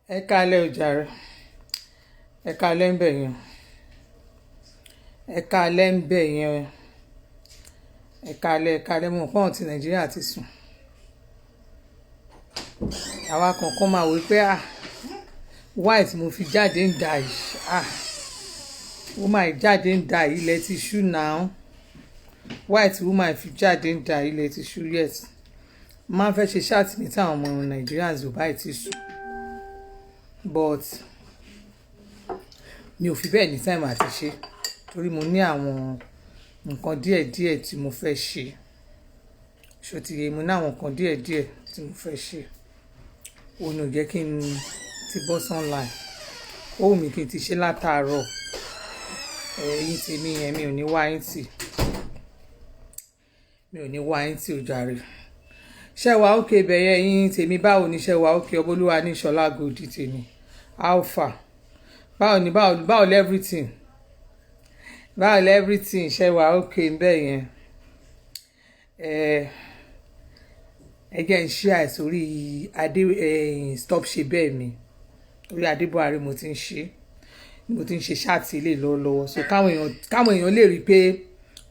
Ẹ káalẹ́ o jàre, ẹ káalẹ́ ń bẹ̀ yẹn, ẹ káalẹ́ ń bẹ̀ yẹn, ẹ káalẹ́ mọ̀ pọ́n ti Nàìjíríà ti sùn. Àwa kọ̀ọ̀kan máa wí pé why tí mo fi jáde ń da yìí, woman jáde ń da yìí ilẹ̀ ti ṣú now, why tí woman fi jáde ń da yìí ilẹ̀ ti ṣú yet. Máa fẹ́ ṣe ṣáàtì ní táwọn ọmọ Nàìjíríà ò bá ti sùn, but mi ò fi bẹ́ẹ̀ ní time àti ṣe torí mo ní àwọn nǹkan díẹ̀díẹ̀ tí mo fẹ́ ṣe. Ṣòtìyẹ mo ní àwọn nǹkan díẹ̀díẹ̀ tí mo fẹ́ ṣe. Ó ní ò jẹ́ kí n ti bọ́ online. Ó wù mí kí n ti ṣe látàárọ̀. Ẹ̀yin tèmi yẹn mi ò ní wá yín tì. Mi ò ní wá yín tì o jàre. Ṣé wà ókè bẹ̀yẹ yín tèmi báwo ni ṣé wà ókè Ọbọ́lúwa ní Ṣọlá Gòdì tèmi. Alpha. Báwo ni báwo everything. Báwo everything ṣé wà ókè ń bẹ̀ yẹn. Ẹ jẹ́ ń ṣe àìsórí stop ṣe bẹ́ẹ̀ mi. Orí Adébọ̀wálé mo ti ń ṣe ṣáàtì ilé lọ́wọ́lọ́wọ́. So káwọn èèyàn lè rí i pé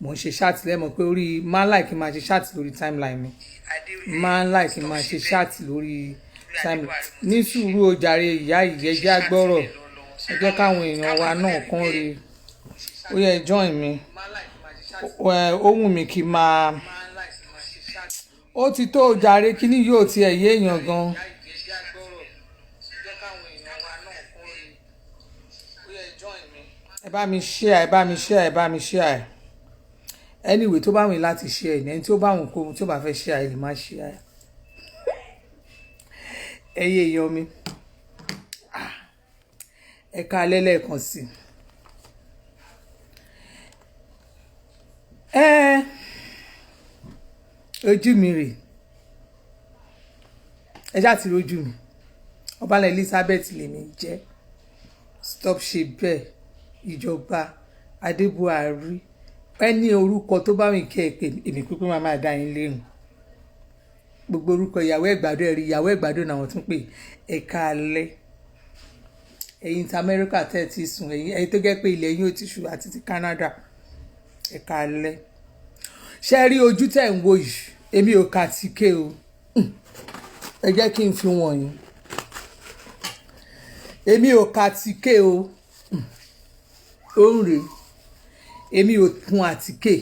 mò ń ṣe ṣáàtì lẹ́mọ̀ pé orí máa ń like máa ṣe ṣáàtì lórí timeline mi. Máa ń like máa ṣe ṣáàtì lórí timeline. Ní sùúrù o jàre ìyá ìjẹ́jẹ́ agbọ́rọ̀. Ẹ jẹ́ káwọn èèyàn wa náà kàn rí i. Ó yẹ join mi. Ó wù mí kí n máa. Ó ti tó o jàre kíní yóò tiẹ̀ yé èèyàn gan. Ẹ bá mi share. Anyway tó bá wùn láti share ẹni tí ó bá wùn kó tí ó bá fẹ́ share lè má share. Ẹyẹ èèyàn mi. Ẹ káalẹ́ lẹ́ẹ̀kan sí. Ojú mi rè. Ẹ já ti rojú mi. Ọbalẹ̀ Elizabeth lèmi jẹ́. Stop ṣe bẹ́ẹ̀. Ìjọba Adébọ̀wálé. Ẹni orúkọ tó bá mi kẹ́ ẹ pé èmi pípé máa máa dá yín léhùn. Gbogbo orúkọ ìyàwó ẹ̀gbádò ẹ̀rí ìyàwó ẹ̀gbádò náà wọ́n tún pè ẹ káalẹ́. Ẹ̀yin ti Amẹ́ríkà tẹ́ ti sùn ẹ̀yin tó gẹ́ pé ilẹ̀ yín ò ti ṣú àti ti Canada ẹ káalẹ́. Ṣé rí ojú tẹ̀ ń wò yìí èmi ò kà tí ké o. Ẹ jẹ́ kí n fi wọ̀nyí. Èmi ò kà tí ké o. Ó ń rè. Èmi ò kun àtíkè.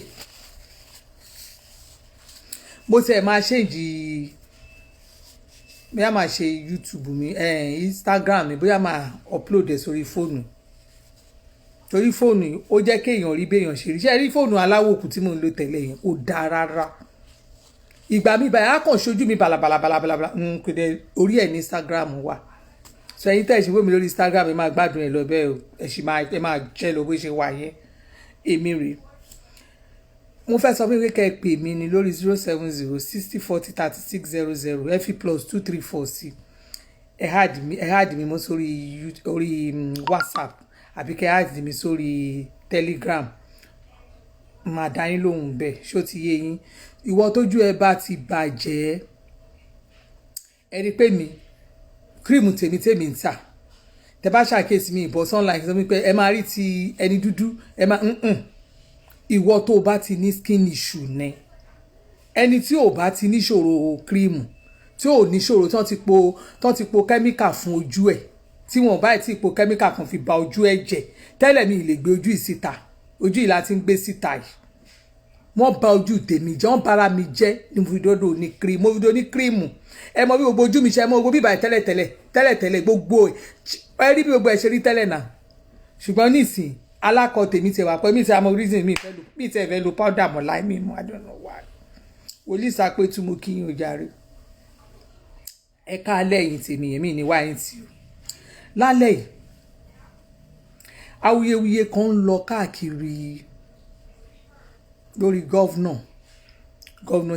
Mo tẹ̀ máa ṣèǹjì bóyá máa ṣe YouTube mi Instagram mi bóyá máa upload ẹ̀ sórí fóònù. Torí fóònù ó jẹ́ kéèyàn rí béèyàn ṣe rí. Ṣé rí fóònù aláwòkù tí mò ń lò tẹ́lẹ̀ yẹn kò dáa rárá. Ìgbà mi báyìí á kàn ṣojú mi balabalabala kò dé orí ẹ̀ ní Instagram wà. So ẹ̀yin tẹ́ ẹ̀ ṣe wò mí lórí Instagram ẹ máa gbádùn ẹ̀ lọ bẹ́ẹ̀ o. Ẹ máa jẹ́ lọ bó ṣe wà yẹn. Èmi rè. Mo fẹ́ sọ fún yín pé kẹ́ ẹ pè mí ní lórí 070 60 40 36 00 ẹ fi +234 sí. Ẹ add mi mọ́ sórí WhatsApp àbí kẹ́ ẹ add mi sórí Telegram. Màá dá yín lóhùn bẹ́ẹ̀ ṣó ti yé yín. Ìwọ tójú ẹ bá ti bàjẹ́ ẹ rí pé mi cream tèmi ń tà. Tẹ bá ṣàkíyèsí mi ìbọn sunlight sọ pé ẹ máa rí ti ẹni dúdú ẹ máa ìwọ tó bá ti ní skin issue ni ẹni tí ò bá ti níṣòro cream tí ò níṣòro tán ti po chemical fún ojú ẹ̀ tí wọ́n bá ti po chemical kan fi ba ojú ẹ̀ jẹ́ tẹ́lẹ̀ mi lè gbé ojú ìsíta ojú ìlà ti ń gbé síta yìí wọ́n ba ojú tèmi jẹ́ wọ́n bara mi jẹ́ ní mo fi dọ́dọ̀ ní cream mo fi dọ́dọ̀ ní cream ẹ mọ bí gbogbo ojú mi ṣe mọ gbogbo bíbá tẹ́lẹ̀ gbogbo ẹ rí bí gbogbo ẹ ṣe rí tẹ́lẹ̀ náà ṣùgbọ́n nísìn alákọ̀ tèmi ti wà pé mi ti àmọ́ reason mi ti fẹ́ lo powder mọ́ láì mi mú I don't know why. Wòlíì Sápẹ́tù mo kí yín o jàre. Ẹ káalẹ́ ẹ̀yin tèmi yẹn mi ní wá yín tì o. Lálẹ́ yìí awuyewuye kan ń lọ káàkiri lórí gọ́vnà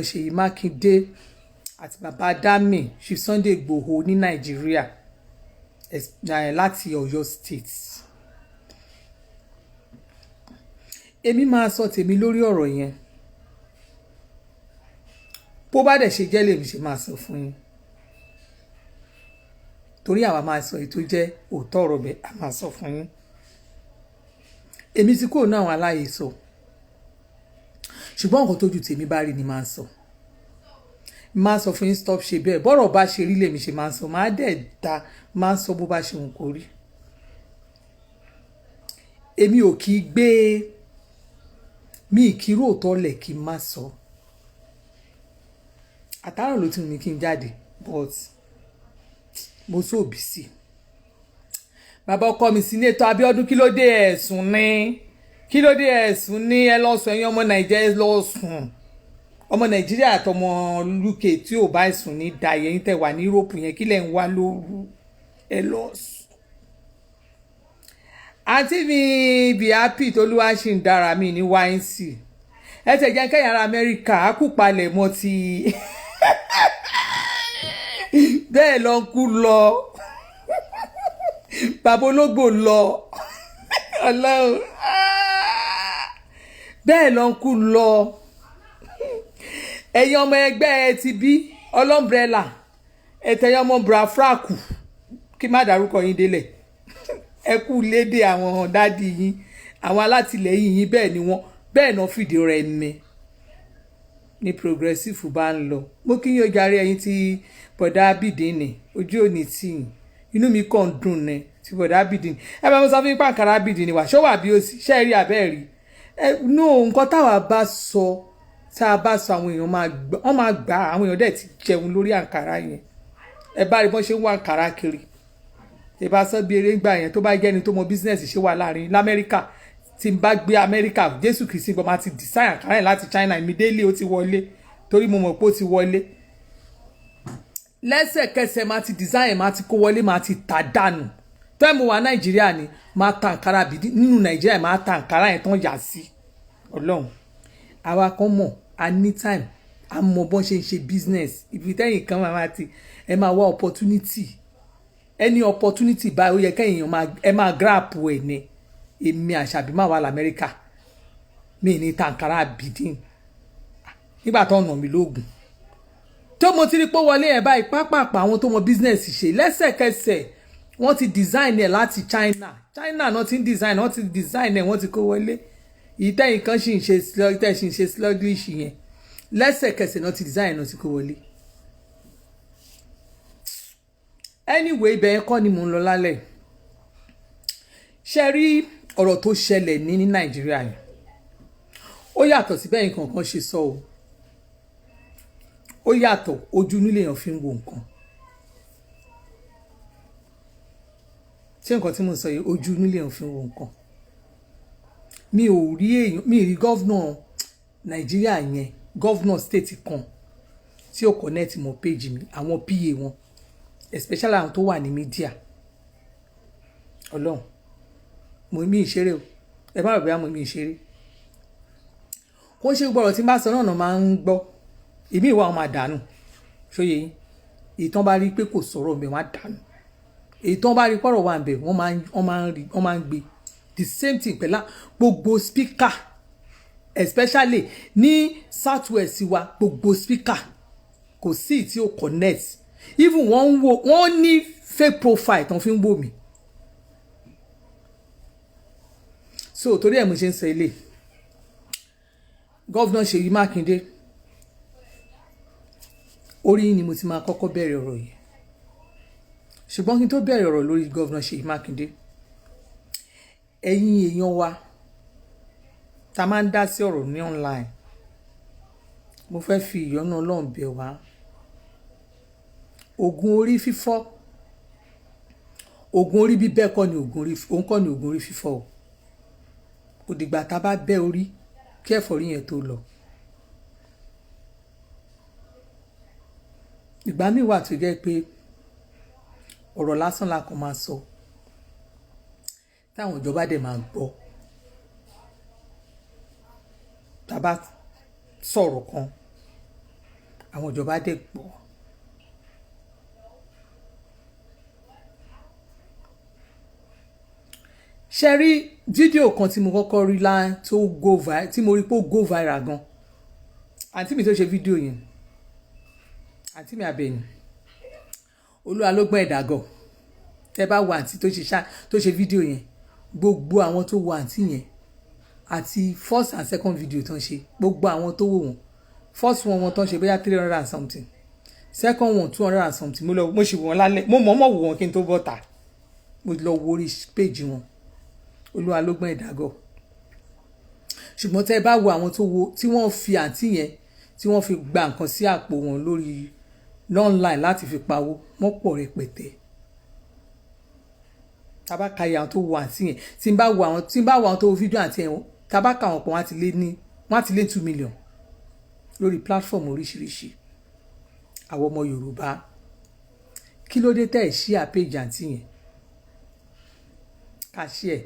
Ṣèyí Mákindé àti bàbá Dami Chief Sunday Igboho ní Nàìjíríà láti Ọ̀yọ́ state. Èmi máa sọ tèmi lórí ọ̀rọ̀ yẹn bó bá dẹ̀ ṣe jẹ́ lèmi ṣe máa sọ fún yín. torí àwa máa sọ èyí tó jẹ́ òótọ́ ọ̀rọ̀ bẹ́ẹ̀ a máa sọ fún yín. Èmi ti kúrò náà àwọn aláyè sọ ṣùgbọ́n nǹkan tójú tèmi bá rí ni máa sọ. Máa sọ fún yín stop ṣe bẹ́ẹ̀ bọ́rọ̀ bá ṣe rí lèmi ṣe máa sọ máa dẹ̀ da máa sọ bó bá ṣe wù kó rí. Èmi ò kì í gbé mi kì í ròótọ́ lẹ̀ kí n má sọ. Àtàrà ló ti mú mi kí n jáde but mo so òbí sí. Bàbá ọkọ mi Senator Abíọ́dún kí ló dé ẹ̀sùn ní kí ló dé ẹ̀sùn ní ẹ lọ sùn ẹ̀yin ọmọ Nàìjíríà lọ sùn ọmọ Nàìjíríà àtọmọ UK tí ò bá ẹ̀sùn ní da yẹn tẹ̀ wà ní Europe yẹn kí lẹ̀ ń wá lóru ẹ lọ sùn. Àǹtí mi be happy tolúwa ṣì ń dára mi ní wáìnsì ẹ tẹ̀ jẹ́ kẹ́yìn ará Amẹ́ríkà á kú palẹ̀ mọ́ ti bẹ́ẹ̀ lọ kú lọ bàbá ológbò lọ Ọlọ́run bẹ́ẹ̀ lọ kú lọ ẹ̀yin ọmọ ẹgbẹ́ ẹ ti bí ọlọ́mbrẹ́là ẹ̀tẹ̀yìn ọmọ brafraku kí má dárúkọ yín délẹ̀ ẹ kú lédè àwọn dádì yín àwọn alátìlẹyìn yín bẹ́ẹ̀ ni wọ́n bẹ́ẹ̀ náà fìdí rẹ̀ ní progressive bá ń lọ. Mo kí yín ó jàre ẹ̀yin tí bọ̀dá Bídìní ojú òní tì yín inú mi kàn dùn ní tí bọ̀dá Bídìní ẹ bá mo sọ fún yín pàǹkárá Bídìní wà ṣó wà bí ó sì ṣe rí abẹ́ rí no nǹkan táwa bá sọ tá a bá sọ àwọn èèyàn wọ́n máa gbà àwọn èèyàn dẹ̀ ti jẹun lórí àǹkárá yẹn ẹ bá rí bọ́n ṣe ń wá àǹkárá kiri ẹ bá sọ bí eré gbà yẹn tó bá jẹ́ni tó mọ bísínẹ́sì ṣe wà láàrin l'Amẹ́ríkà tí n bá gbé Amẹ́ríkà Jésù Kristi gbọ́ máa ti design àǹkárá yẹn láti China immediately ó ti wọlé torí mo mọ̀ pé ó ti wọlé lẹ́sẹ̀kẹsẹ̀ máa ti design máa ti kó wọlé máa ti tà dànù tẹ́ mo wà Nàìjíríà ni máa ta àǹkárá bìdí nínú Nàìjíríà máa ta àǹkárá yẹn tán yà sí Ọlọ́run àwa kan mọ̀ anytime a mọ bọ́n ṣe ń ṣe business ibi tẹ́yìn kan máa ti ẹ máa wá opportunity any opportunity báyìí ó yẹ kẹ́yìn ẹ máa grab ẹ̀ ní èmi Àṣàbí máa wà l'Amẹ́ríkà mi ní tàǹkárá bìdín nígbà tó ọ̀nà mi lóògùn tó mo ti rí pé wọlé ẹ̀ báyìí pápápá àwọn tó mọ business ṣe lẹ́sẹ̀kẹsẹ̀ wọ́n ti design ẹ̀ láti China náà ti ń design wọ́n ti design ẹ̀ wọ́n ti kó wọlé ìtẹ́yìn kan ṣì ń ṣe sluggish yẹn lẹ́sẹ̀kẹsẹ̀ náà ti design náà ti kó wọlé. Anyway ibẹ̀ yẹn kọ́ ni mò ń lọ lálẹ́ ṣe rí ọ̀rọ̀ tó ṣẹlẹ̀ ní Nàìjíríà yẹn ó yàtọ̀ sí bẹ́ẹ̀ nǹkan kan ṣe sọ o ó yàtọ̀ ojú nílé èèyàn fi ń wo nǹkan ṣé nǹkan tí mo sọ yìí ojú nílé èèyàn fi ń wo nǹkan mi ò rí èèyàn mi rí gọ́vnà Nàìjíríà yẹn gọ́vnà state kan tí ó connect mọ́ page mi àwọn PA wọn especially àwọn tó wà ní media Ọlọ́run mo mi ìṣeré o ẹ má bẹ̀rẹ̀ mo mi ìṣeré kó ṣe gbọ́rọ̀ tí n bá sọ náà máa ń gbọ́ ìmí ìwà ọmọ àdánù ṣóye yín èyí tán bá rí pé kò sọ̀rọ̀ ńbẹ̀ wọ́n á dànù èyí tán bá rí pọ̀rọ̀ wà ńbẹ̀ wọ́n máa ń gbé the same thing pẹ̀lú gbogbo speaker especially ní south west wa gbogbo speaker kò sí tí ó connect even wọ́n ní fake profile tán fi ń wò mí so torí ẹ̀ mo ṣe ń sọ ilé gọ́vnà Ṣèyí Mákindé orí ni mo ti máa kọ́kọ́ bẹ̀rẹ̀ ọ̀rọ̀ yìí ṣùgbọ́n kí n tó bẹ̀rẹ̀ ọ̀rọ̀ lórí gọ́vnà Ṣèyí Mákindé ẹ̀yin èèyàn wa ta máa ń dá sí ọ̀rọ̀ ní online mo fẹ́ fi ìyọ́nú Ọlọ́run bẹ̀ wá oògùn orí fífọ́ oògùn orí bíbẹ́ kọ́ ni oògùn orí fífọ́ o kò dìgbà tá a bá bẹ́ orí kí ẹ̀fọ́rí yẹn tó lọ ìgbà míì wà tó jẹ́ pé ọ̀rọ̀ lásán la kàn máa sọ táwọn ìjọba dẹ̀ máa gbọ́ tá a bá sọ̀rọ̀ kan àwọn ìjọba dẹ̀ gbọ́ ṣe rí fídíò kan tí mo kọ́kọ́ rí tí mo rí pé ó go viral gan àǹtí mi tó ṣe fídíò yẹn àǹtí mi Àbẹ̀ní Olúwa ló gbọ́n ẹ̀dá gọ̀ tẹ́ bá wo àǹtí tó ṣe fídíò yẹn gbogbo àwọn tó wo àǹtí yẹn àti first and second video tó ń ṣe gbogbo àwọn tó wò wọ́n first one wọn tó ń ṣe bóyá 300 and something second one 200 and something mo ṣì wò wọ́n lálẹ́ mo mọ̀ọ́mọ̀ wò wọ́n kí n tó bọ́ta mo lọ wo orí péjì wọn olúwa ló gbọ́n ìdágọ́ ṣùgbọ́n tẹ́ bá wo àwọn tó wo tí wọ́n fi àǹtí yẹn tí wọ́n fi gba nǹkan sí àpò wọn lórí online láti fi pawó wọ́n pọ̀ rẹpẹtẹ tabaka àwọn tó wo àǹtí yẹn tí n bá wo àwọn tó wo fídíò àǹtí yẹn tabaka àwọn kan wọ́n ti lé 2 million lórí platform oríṣiríṣi àwọn ọmọ Yorùbá kí ló dé tẹ́ ẹ̀ ṣí àpéjì àǹtí yẹn ká ṣí ẹ̀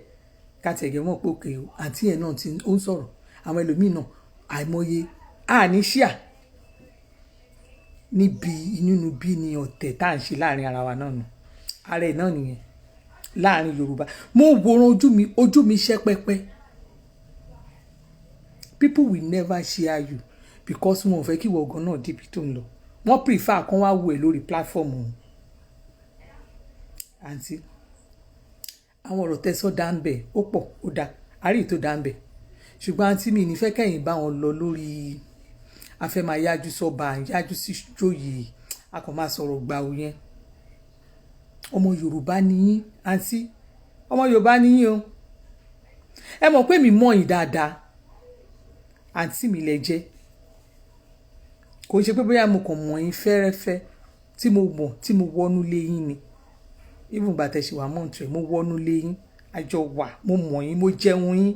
ká tẹ̀gẹ̀ mọ́ pé òkè àǹtí yẹn náà ó ń sọ̀rọ̀ àwọn ẹlòmíì náà àìmọye àní ṣíà níbi inú bí ni ọ̀tẹ̀ tá à ń ṣe láàrin ara wa náà nù ara ẹ̀ náà nìyẹn láàrin Yorùbá mo wòran ojú mi ṣẹ́ pẹ́pẹ́ people will never share you because wọn ò fẹ́ kí ìwọ ọ̀gán náà débi tó ń lọ wọ́n prefer kán wá wò ẹ́ lórí platform ọ̀hún àǹtí àwọn ọ̀rọ̀ tẹ́sọ́ dá ń bẹ̀ ó pọ̀ ó dá àárí tó dá ń bẹ̀ ṣùgbọ́n àǹtí mi ní fẹ́ kẹ́yìn bá wọn lọ lórí afẹ́ máa yájú sọ́ba yájú sí jòyè a kàn máa sọ̀rọ̀ gbàù yẹn ọmọ Yorùbá nìyí àǹtí ọmọ Yorùbá nìyí o ẹ mọ̀ pé mi mọ̀ yín dáadáa àǹtí mi lẹ jẹ́ kò ń ṣe pé bóyá mo kàn mọ̀ yín fẹ́rẹ́fẹ́ tí mo wọnú lé yín ni even gbà tẹ̀sí wà mọ̀ ntúrẹ̀ mo wọnú lé yín àjọ wà mo mọ̀ yín mo jẹun yín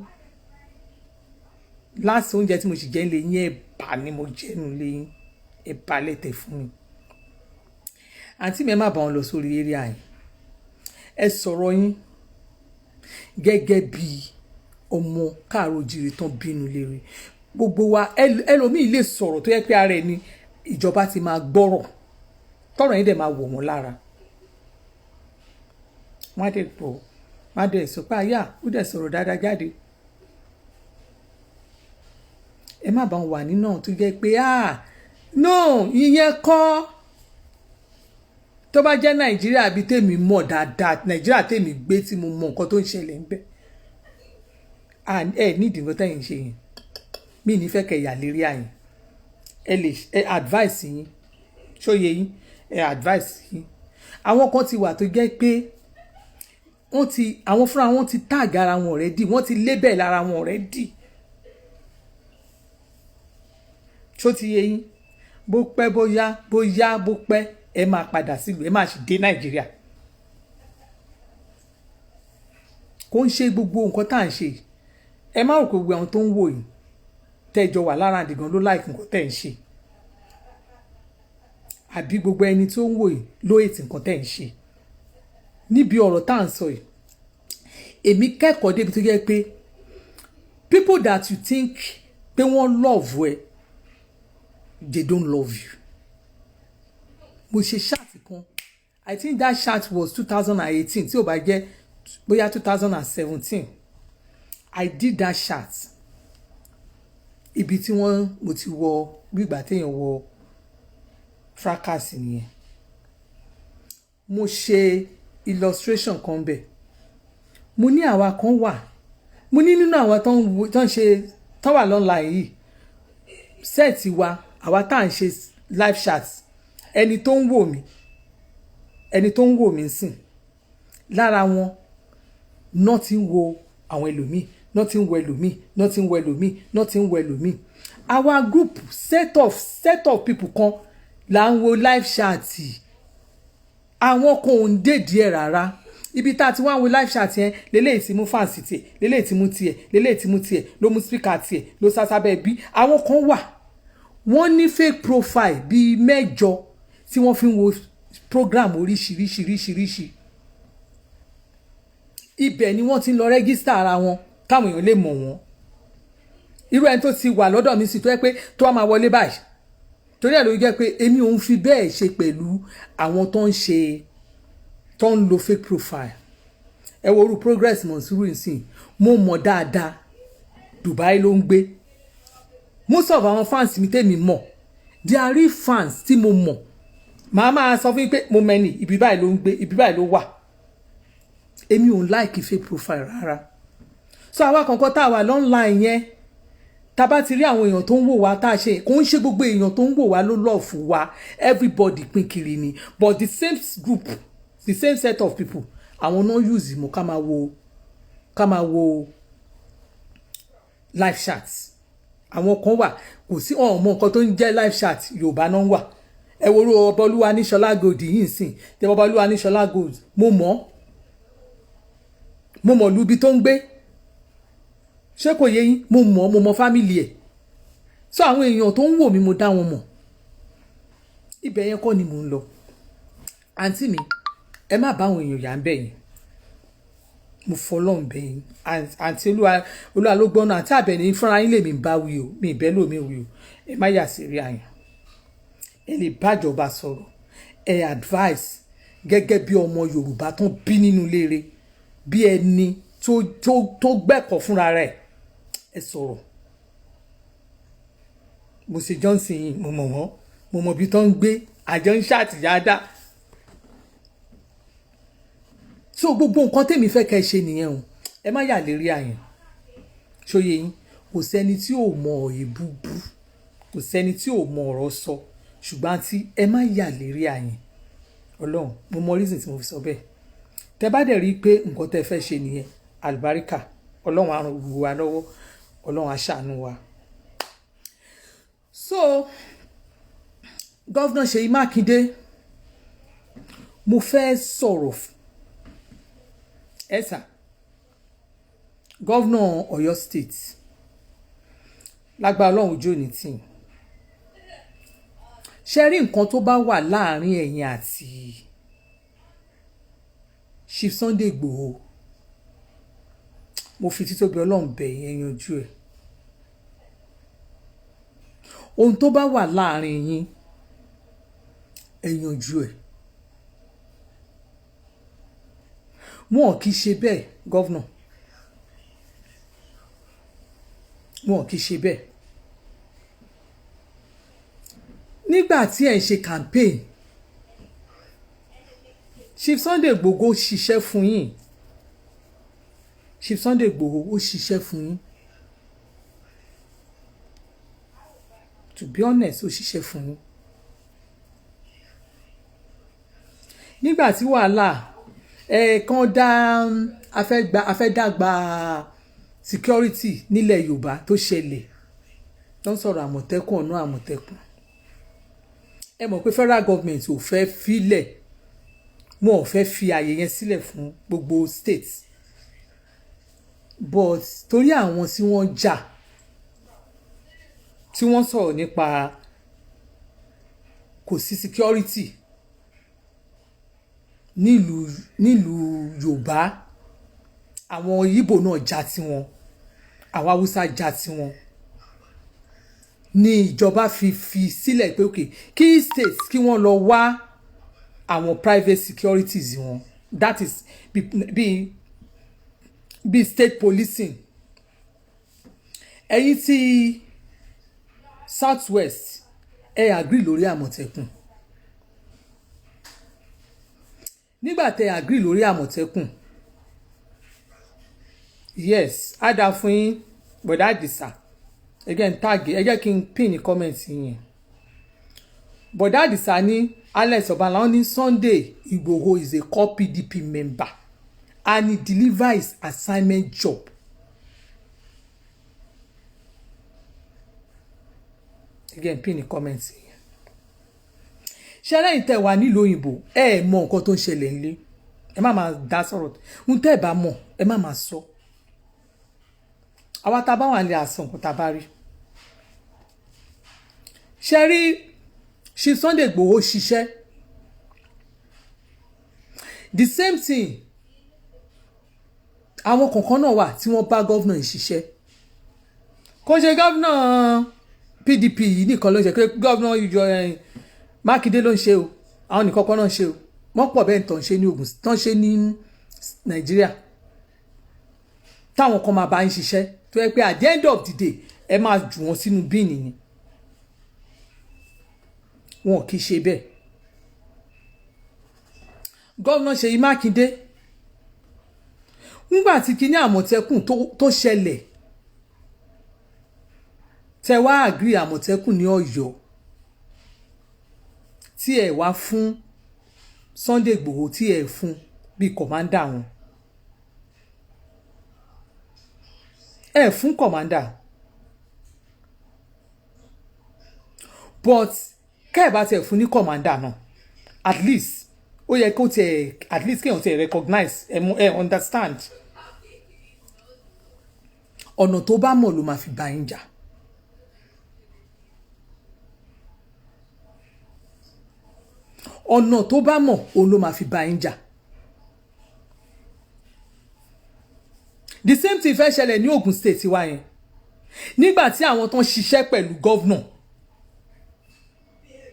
láti oúnjẹ tí mo sì jẹ́ ń lé yín ẹ̀bà ni mo jẹ́nu lé yín ẹ̀bà lẹ́tẹ̀ fún mi àǹtí mi ẹ má bá wọn lọ sórí eré àyìn ẹ sọ̀rọ̀ yín gẹ́gẹ́ bí ọmọ káàró jìrì tán bínú lérí gbogbo wa ẹlòmíì lè sọ̀rọ̀ tó yẹ pé ara ẹ̀ ni ìjọba ti máa gbọ́rọ̀ tọ́rọ̀ yín dẹ̀ máa wọ̀ wọ́n lára wọ́n á dẹ̀ gbọ́ wọ́n á dẹ̀ sọ pé àyà ó dẹ̀ sọ̀rọ̀ dáadáa jáde ẹ má bá wọn wà nínú tó jẹ́ pé no ìyẹn kọ́ tó bá jẹ́ Nàìjíríà bíi tèmi mọ̀ dáadáa Nàìjíríà tèmi gbé tí mo mọ nǹkan tó ń ṣẹlẹ̀ ńbẹ̀ ẹ nídìí nǹkan tẹ̀yìn ṣe yẹn mí ní fẹ́ kẹ̀yà lérí àyìn ẹ advice yín ṣóye yín ẹ advice yín àwọn kan ti wà tó jẹ́ pé àwọn fúnra wọn ti tag ara wọn already wọ́n ti label ara wọn already ṣó ti yé yín bó pẹ́ bó pẹ́ ẹ máa padà sílùú ẹ máa sì dé Nàìjíríà kò ń ṣe gbogbo nǹkan tá à ń ṣe ẹ má rò pé gbogbo àwọn tó ń wò yìí tẹ́jọ wà lára àdìgàn ló láìkí nǹkan tẹ́ ń ṣe àbí gbogbo ẹni tó ń wò yìí ló ètì nǹkan tẹ́ ń ṣe níbi ọ̀rọ̀ tá à ń sọ yìí èmi kẹ́kọ̀ọ́ débi tó yẹ pé people that you think pé wọ́n love ẹ they don't love you mo ṣe chat kan I think that chat was 2018 tí ò bá jẹ́ bóyá 2017 I did that chat ibi tí mo ti wọ gbígbà téèyàn wọ fracas nìyẹn mo ṣe illustration kan bẹ̀ mo ní àwa kan wà mo ní nínú àwa tó ń ṣe tó wà online yìí sẹ́ẹ̀tì wa àwa tá à ń ṣe live chat ẹni tó ń wò mí sìn lára wọn náà ti ń wo àwọn ẹlòmíì náà ti ń wo ẹlòmíì náà ti ń wo ẹlòmíì náà ti ń wo ẹlòmíì our group set of people kan là ń wo live chat àwọn kan ò ń dèdí ẹ̀ rárá ibi tá a ti wá wo live chat yẹn lélẹ́yìí tí mú fáǹsì tiẹ̀ lélẹ́yìí tí mú tiẹ̀ lélẹ́yìí tí mú tiẹ̀ ló mú speaker tiẹ̀ ló sásábẹ́ bí àwọn kan wà wọ́n ní fake profile bíi mẹ́jọ tí wọ́n fi ń wo program oríṣiríṣiríṣiríṣi ibẹ̀ ni wọ́n ti ń lọ rẹ́gísítà ara wọn káwọn èèyàn lè mọ̀ wọ́n irú ẹni tó ti wà lọ́dọ̀ mi sì tó yẹ pé tó wá máa wọlé báyìí torí ẹ̀ ló jẹ́ pé èmi òun fi bẹ́ẹ̀ ṣe pẹ̀lú àwọn tó ń lo fake profile ẹ wo orú Progress Monsuru nsìn mo mọ̀ dáadáa Dubai ló ń gbé most of àwọn fans mi tèmi mọ̀ they are real fans tí mo mọ̀ màá máa sọ fún yín pé mo mẹ́ni ibi báyìí ló ń gbé ibi báyìí ló wà èmi ò like fake profile rárá. So àwa kankan tá a wà online yẹn tá bá ti rí àwọn èèyàn tó ń wò wá tá a ṣe kò ń ṣe gbogbo èèyàn tó ń wò wá ló love wa, everybody pín kiri ni, but the same group, the same set of people àwọn náà use mo ká máa wo live chat. Àwọn kan wà kò sí ọmọ nǹkan tó ń jẹ́ live chat Yorùbá náà wà. Ẹ wo Ọbọlúwa ní Ṣọlá Gold yìí sìn, tẹ Ọbọlúwa ní Ṣọlá Gold mo mọ̀ lúbi tó ń gbé, ṣé kò yé yín, mo mọ̀ family ẹ̀. So àwọn èèyàn tó ń wò mí mo dá wọn mọ̀. Ibẹ̀ yẹn kọ́ ni mò ń lọ. Àǹtí mi ẹ má bá àwọn èèyàn yà ń bẹ̀ yẹn, mo fọlọ́n bẹ̀ yín. Àǹtí Olúwa ló gbọ́nà àti Àbẹ̀ní fúnra yín lèmi ń bá wí o, mi ìbẹ́ lómi wí o, ẹ má yà sí rí àyàn. Ẹ lè bájọba sọ̀rọ̀, ẹ advice gẹ́gẹ́ bí ọmọ Yorùbá tó ń bí nínú léere, bí ẹni tó gbẹ̀kọ̀ fúnra rẹ̀, ẹ sọ̀rọ̀. Mo ṣe Johnson yìí mo mọ̀ wọ́n, mo mọ̀ bí tó ń gbé, àjọ ń ṣàtìyáda. So gbogbo nǹkan tèmi fẹ́ kẹ́ ṣe nìyẹn o, ẹ má yà lérí àyàn. Ṣóyè yín, kò sẹ́ni tí ò mọ èébú bú, kò sẹ́ni tí ò mọ ọ̀rọ̀ sọ, ṣùgbọ́n tí ẹ má yà lérí àyàn. Ọlọ́run mo mọ reason tí mo fi sọ bẹ́ẹ̀. Tẹ bá dẹ̀ rí i pé nǹkan tẹ fẹ́ ṣe nìyẹn, àlùbáríkà, Ọlọ́run á ràn gbogbo wa lọ́wọ́, Ọlọ́run á ṣàánú wa. So Gọ́vnà Ṣèyí Mákindé, mo fẹ́ sọ̀rọ̀ ẹ̀sà gọ́vnà Ọ̀yọ́ state lágbára Ọlọ́run ojú òní tì. Ṣé rí nǹkan tó bá wà láàrin ẹ̀yin àti Chief Sunday Igboho, mo fi títóbi Ọlọ́run bẹ̀ yín yanjú ẹ̀. Ohun tó bá wà láàrin yín ẹ yanjú ẹ̀. Wọn kì í ṣe bẹ́ẹ̀ gọ́vnà, wọn kì í ṣe bẹ́ẹ̀. Nígbà tí ẹ̀ ń ṣe campaign, Chief Sunday Igboho ṣiṣẹ́ fún yín, Chief Sunday Igboho ó ṣiṣẹ́ fún yín, to be honest ó ṣiṣẹ́ fún yín. Nígbà tí wàhálà kan dá afẹ́dàgbà security nílẹ̀ Yorùbá tó ṣẹlẹ̀, tó ń sọ̀rọ̀ Àmọ̀tẹ́kùn ọ̀nà Àmọ̀tẹ́kùn, ẹ mọ̀ pé federal government ò fẹ́ filẹ̀, wọn ò fẹ́ fi àyè yẹn sílẹ̀ fún gbogbo states, but torí àwọn tí wọ́n jà, tí wọ́n sọ̀rọ̀ nípa kò sí security nílùú Yorùbá, àwọn Ìgbò náà jà tiwọn, àwọn Haúsá jà tiwọn, ni ìjọba fi sílẹ̀ pé okay kí states kí wọ́n lọ wá àwọn private securities wọn, that is bí state policing. Ẹ̀yin tí South West ẹ agree lórí Àmọ̀tẹ́kùn. Nígbà tẹ agree lórí Àmọ̀tẹ́kùn, yes á dáa fún yín bọ̀dá Àdìsá, again tag ẹ jẹ́ kí n pin ní comment yẹn. Bọ̀dá Àdìsá ní Alex Ọbalọ́wọ́ ní Sunday Igboho is a core PDP member and he delivers his assignment job. Again pin ní comment yẹn. Ṣé lẹ́yìn tẹ́ wà nílùú òyìnbó ẹ mọ nǹkan tó ń ṣẹlẹ̀ nílé, ẹ má máa dá sọ̀rọ̀, ń tẹ́ ẹ bá mọ̀ ẹ má máa sọ. Àwa tá a bá wà nílé àsọ nǹkan tá a bá rí. Ṣé rí Chief Sunday Igboho ṣiṣẹ́, the same thing àwọn kankan náà wà tí wọ́n bá gọ́vnà yìí ṣiṣẹ́. Kò ṣe gọ́vnà PDP yìí nìkan ló ń ṣe, pé gọ́vnà ìjọ Mákindé ló ń ṣe o, àwọn nìkan kan náà ń ṣe o, wọ́n pọ̀ bẹ́ẹ̀ tán ṣe ní Ògùn, tán ṣe ní Nàìjíríà, táwọn kan máa bá ń ṣiṣẹ́ tó yẹ pé at the end of the day ẹ máa jù wọ́n sínú bíìnì ni. Wọn kì í ṣe bẹ́ẹ̀. Gọ́vnà Ṣèyí Mákindé nígbà tí kíní àmọ̀tẹ́kùn tó ṣẹlẹ̀ tẹ wá agree àmọ̀tẹ́kùn ní Ọ̀yọ́ tí ẹ wá fún Sunday Igboho tí ẹ fún bíi kọ̀mándà wọn ẹ fún kọ̀mándà but kẹ́ ẹ̀ bá tẹ̀ fún ní kọ̀mándà náà at least ó yẹ kó tẹ̀ at least kéèyàn tẹ̀ recognize ẹ understand ọ̀nà tó bá mọ̀ ló máa fi bá yín jà. ọ̀nà tó bá mọ̀ òun ló máa fi bá yín jà. the same thing fẹ́ ṣẹlẹ̀ ní Ogun State wa yẹn nígbà tí àwọn tó ń ṣiṣẹ́ pẹ̀lú gọ́vnà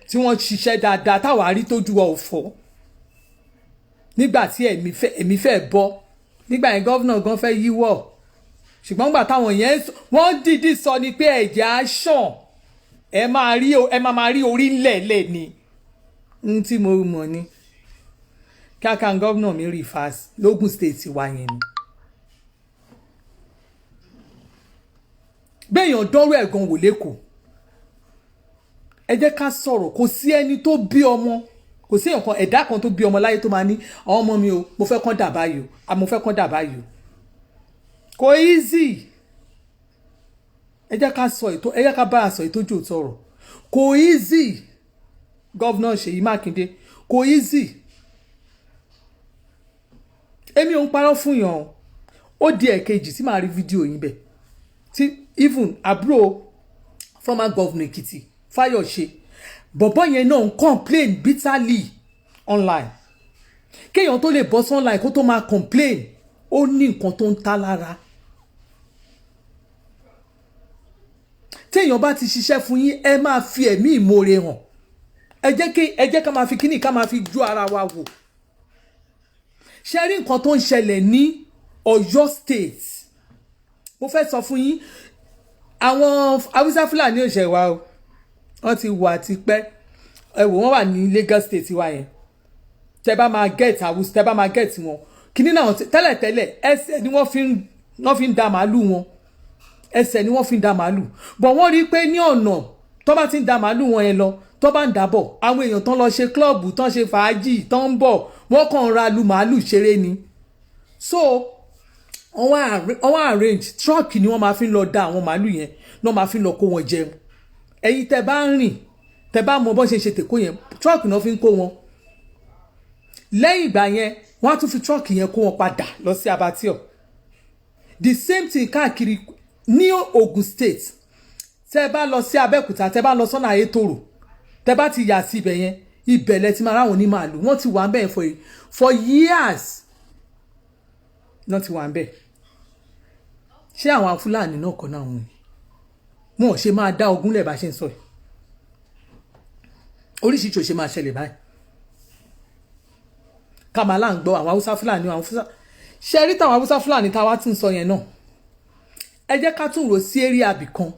tí wọ́n ṣiṣẹ́ dáadáa táwa rí tójú wa ò fọ́ nígbà tí ẹ̀mí fẹ́ bọ́ nígbà yẹn gọ́vnà gan fẹ́ yíwọ́ ṣùgbọ́n nígbà táwọn yẹn wọ́n dìídì sọ ni pé ẹ̀jẹ̀ á ṣàn ẹ máa rí orí ńlẹ̀ẹ́lẹ̀ ni n tí mo mọ̀ ni kíákà gọ́vnà mi rí fast lógùn state wa yẹn ni. béèyàn dánwó ẹ̀gan wò lẹ́kọ̀ọ́ ẹ jẹ́ ká sọ̀rọ̀ kò sí ẹni tó bí ọmọ kò sí nǹkan ẹ̀dá kan tó bí ọmọ láyé tó máa ní àwọn ọmọ mi o mo fẹ́ kán dà báyìí o mo fẹ́ kán dà báyìí o kò easy ẹ jẹ́ ká bá a sọ ìtọ́jú òtọ́rọ̀ kò easy gọ́vnà Ṣèyí Mákindé kò easy èmi ò ń parọ́ fún yàn ó di ẹ̀kejì tí màá rí fídíò yín bẹ̀ tí even àbúrò former governor Èkìtì Fáyọ̀ṣe bọ̀bọ́ yẹn náà ń complain bitterly online kéèyàn tó lè bọ́ sí online kó tó máa complain ó ní nǹkan tó ń ta lára téèyàn bá ti ṣiṣẹ́ fún yín ẹ máa fi ẹ̀mí ìmoore hàn ẹ jẹ́ ká máa fi kíní ká máa fi ju ara wa wò ṣe rí nǹkan tó ń ṣẹlẹ̀ ní Ọ̀yọ́ state mo fẹ́ sọ fún yín àwọn Haúsá Fúlàní òṣèlú wa o wọ́n ti wà tipẹ́ ẹ wò wọ́n wà ní Lagos state wa yẹn tẹ bá máa get Haúsá tẹ bá máa get wọn kíní náà tẹ́lẹ̀tẹ́lẹ̀ ẹsẹ̀ ni wọ́n fi ń da màálù wọn ẹsẹ̀ ni wọ́n fi ń da màálù bọ̀ wọ́n rí i pé ní ọ̀nà tó bá ti ń da màálù wọn yẹn lọ tó bá ń dàbọ̀ àwọn èèyàn tán lọ ṣe klọ́ọ̀bù tán ṣe fàájì tán ń bọ̀ wọ́n kàn ra lu màálù ṣeré ni so wọ́n arrange truck ni wọ́n máa fi lọ da àwọn màálù yẹn náà máa fi lọ kó wọn jẹun ẹ̀yin tẹ́ bá ń rìn tẹ́ bá mọ bọ́n ṣe tèkó yẹn truck náà fi ń kó wọn lẹ́yìn ìgbà yẹn wọ́n á tún fi truck yẹn kó wọn padà lọ sí abattoir the same thing káàkiri ní Ogun State tẹ́ bá lọ sí Abẹ́òkúta tẹ́ bá lọ sọ́nà Ayétòrò tẹ́ bá ti yà sí ibẹ̀ yẹn ibẹ̀ lẹ ti máa ráwọn ní màálù wọ́n ti wà ń bẹ̀ for years náà ti wà ń bẹ̀ ṣé àwọn Fúlàní náà kọ́ náà wọn ò ṣe máa dá ogún lẹ̀ bá ṣe ń sọ yìí oríṣiríṣi ò ṣe máa ṣẹlẹ̀ báyìí kàmálà ń gbọ́ àwọn Haúsá Fúlàní àwọn Haúsá ṣe rí táwọn Haúsá Fúlàní táwa ti ń sọ yẹn náà ẹ jẹ́ ká tún rò sí eré àbì kan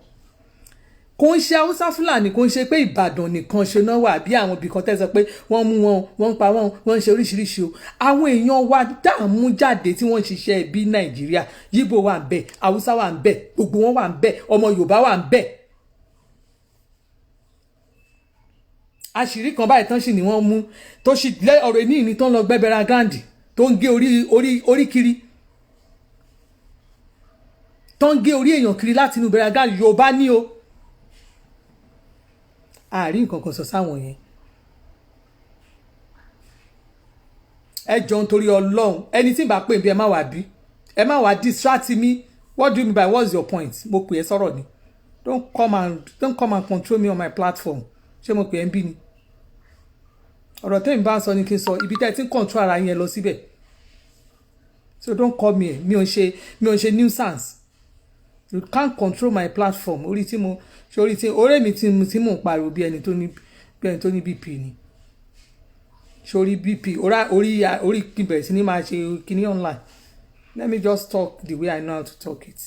kò ń ṣe Haúsá Fúlàní kò ń ṣe pé Ìbàdàn nìkan ṣe náà wà bí àwọn ibì kan tẹ́sán pé wọ́n mú wọn wọ́n ń pa wọ́n ń ṣe oríṣiríṣi o àwọn èèyàn wa dààmú jáde tí wọ́n ń ṣiṣẹ́ ẹbí Nàìjíríà Yíbò wà ń bẹ̀ Haúsá wà ń bẹ̀ gbogbo wọn wà ń bẹ̀ ọmọ Yorùbá wà ń bẹ̀ àṣírí kan báyìí tán sì ni wọ́n mú tó sì lé ọ̀rọ̀ ẹni ìní tó ń lọ gbẹ́bẹ̀rẹ̀ Gandhi tó ń gé orí kiri tó ń gé orí èèyàn kiri láti inú bẹ̀rẹ̀ Gandhi Yorùbá ní o àárín nǹkan kan sọ sáwọn yẹn ẹ jọ nítorí Ọlọ́run ẹni tí n bá pè bí ẹ má wà bí ẹ má wà distract me what do you mean by what's your point mo pè ẹ sọ̀rọ̀ ni don't come and control me on my platform ṣé mo pè ẹ ń bí ni ọ̀rọ̀ tẹ́mi bá ń sọ ni kí n sọ ibi tẹ́ ẹ ti ń control ara yẹn lọ síbẹ̀ so don't call me mi ò ń ṣe nuisance you can't control my platform orí tí mo ṣe orí tí ọ̀rẹ́ mi tí mò ń pariwo bí ẹni tó ní BP ni ṣe orí BP orí kí n bẹ̀rẹ̀ sí ní máa ṣe kíní online let me just talk the way I know how to talk it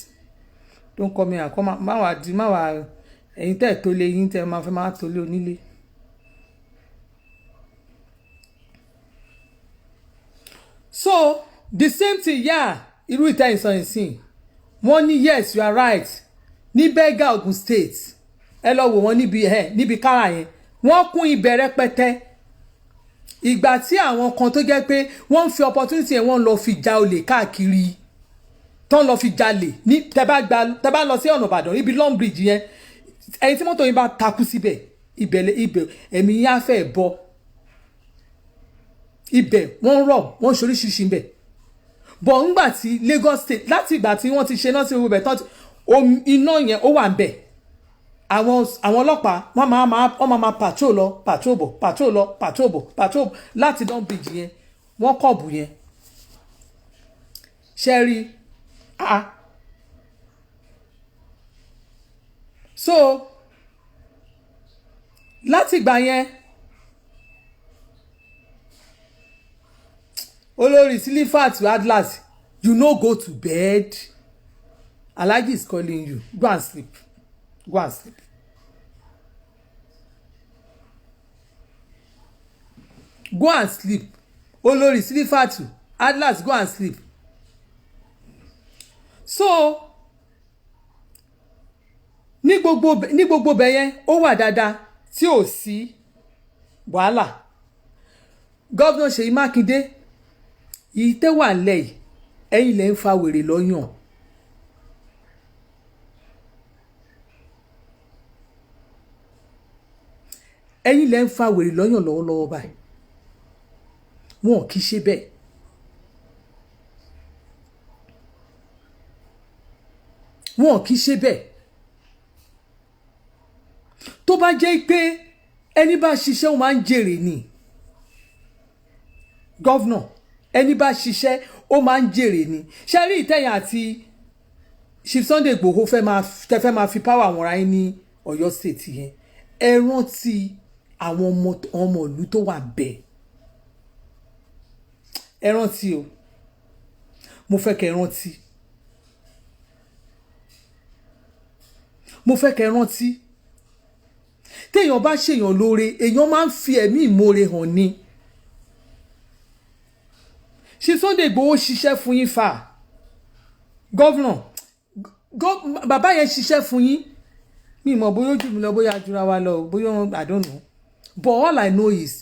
don't call me and come má wà ẹ̀yin tẹ́ ẹ̀ tó lé yín tẹ́ ẹ máa fẹ́ máa tó lé onílé. So the same thing yeah irú ìtẹ́ ìsàn ìsìn wọ́n ní yes you are right ní Berger Ogun State ẹ lọ wò wọ́n níbi kára yẹn wọ́n kún ibẹ̀ rẹpẹtẹ ìgbà tí àwọn kan tó jẹ́ pé wọ́n ń fi opportunity yẹn wọ́n lọ fi ja olè káàkiri tán lọ fi jalè ní tẹ́ bá lọ sí ọ̀nà Ìbàdàn ibi Long Bridge yẹn ẹ̀yin tí mọ́tò yín bá takú síbẹ̀ ibẹ̀ ẹ̀mí yín á fẹ́ bọ́ ibẹ̀ wọ́n rọ̀ wọ́n ṣoríṣiríṣi ibẹ̀ bọ̀ ńgbà tí Lagos State láti ìgbà tí wọ́n ti ṣe náà sí owó bẹ̀ tán iná yẹn ó wà ń bẹ̀ àwọn ọlọ́pàá wọ́n máa patrol lọ patrol bọ̀ láti Long Bridge yẹn wọ́n kọ̀bù yẹn ṣe rí so láti ìgbà yẹn olórí Silifat Atlas you no go to bed Alhaji is calling you go and sleep go and sleep olórí Silifat Atlas go and sleep so ní gbogbo bẹ̀ yẹn ó wà dáadáa tí ò sí wàhálà gọ́vnà Ṣèyí Mákindé yìí tẹ́ wà lẹ́yìn ẹ̀yin lẹ́ ń fa wèrè lọ́yàn ẹ̀yin lẹ́ ń fa wèrè lọ́yàn lọ́wọ́lọ́wọ́ báyìí wọn kì í ṣe bẹ́ẹ̀ wọn kì í ṣe bẹ́ẹ̀ tó bá jẹ́ pé ẹni bá ṣiṣẹ́ ó máa ń jèrè ni gọ́vnà ẹni bá ṣiṣẹ́ ó máa ń jèrè ni ṣe rí ìtẹ̀yìn àti Chief Sunday Igboho fẹ́ máa fi power wọn ra yín ní Ọ̀yọ́ state yẹn ẹ rántí àwọn ọmọ ìlú tó wà bẹ́ẹ̀ ẹ rántí o mo fẹ́ kẹ́ rántí téèyàn bá ṣèyàn lóore èèyàn máa ń fi ẹ̀mí ìmoore hàn ni ṣe Sunday Igboho ṣiṣẹ́ fún yín fà gọ́vnà bàbá yẹn ṣiṣẹ́ fún yín mi mọ̀ bóyá ojú mi lọ bóyá ajura wa lọ bóyá I don't know but all I know is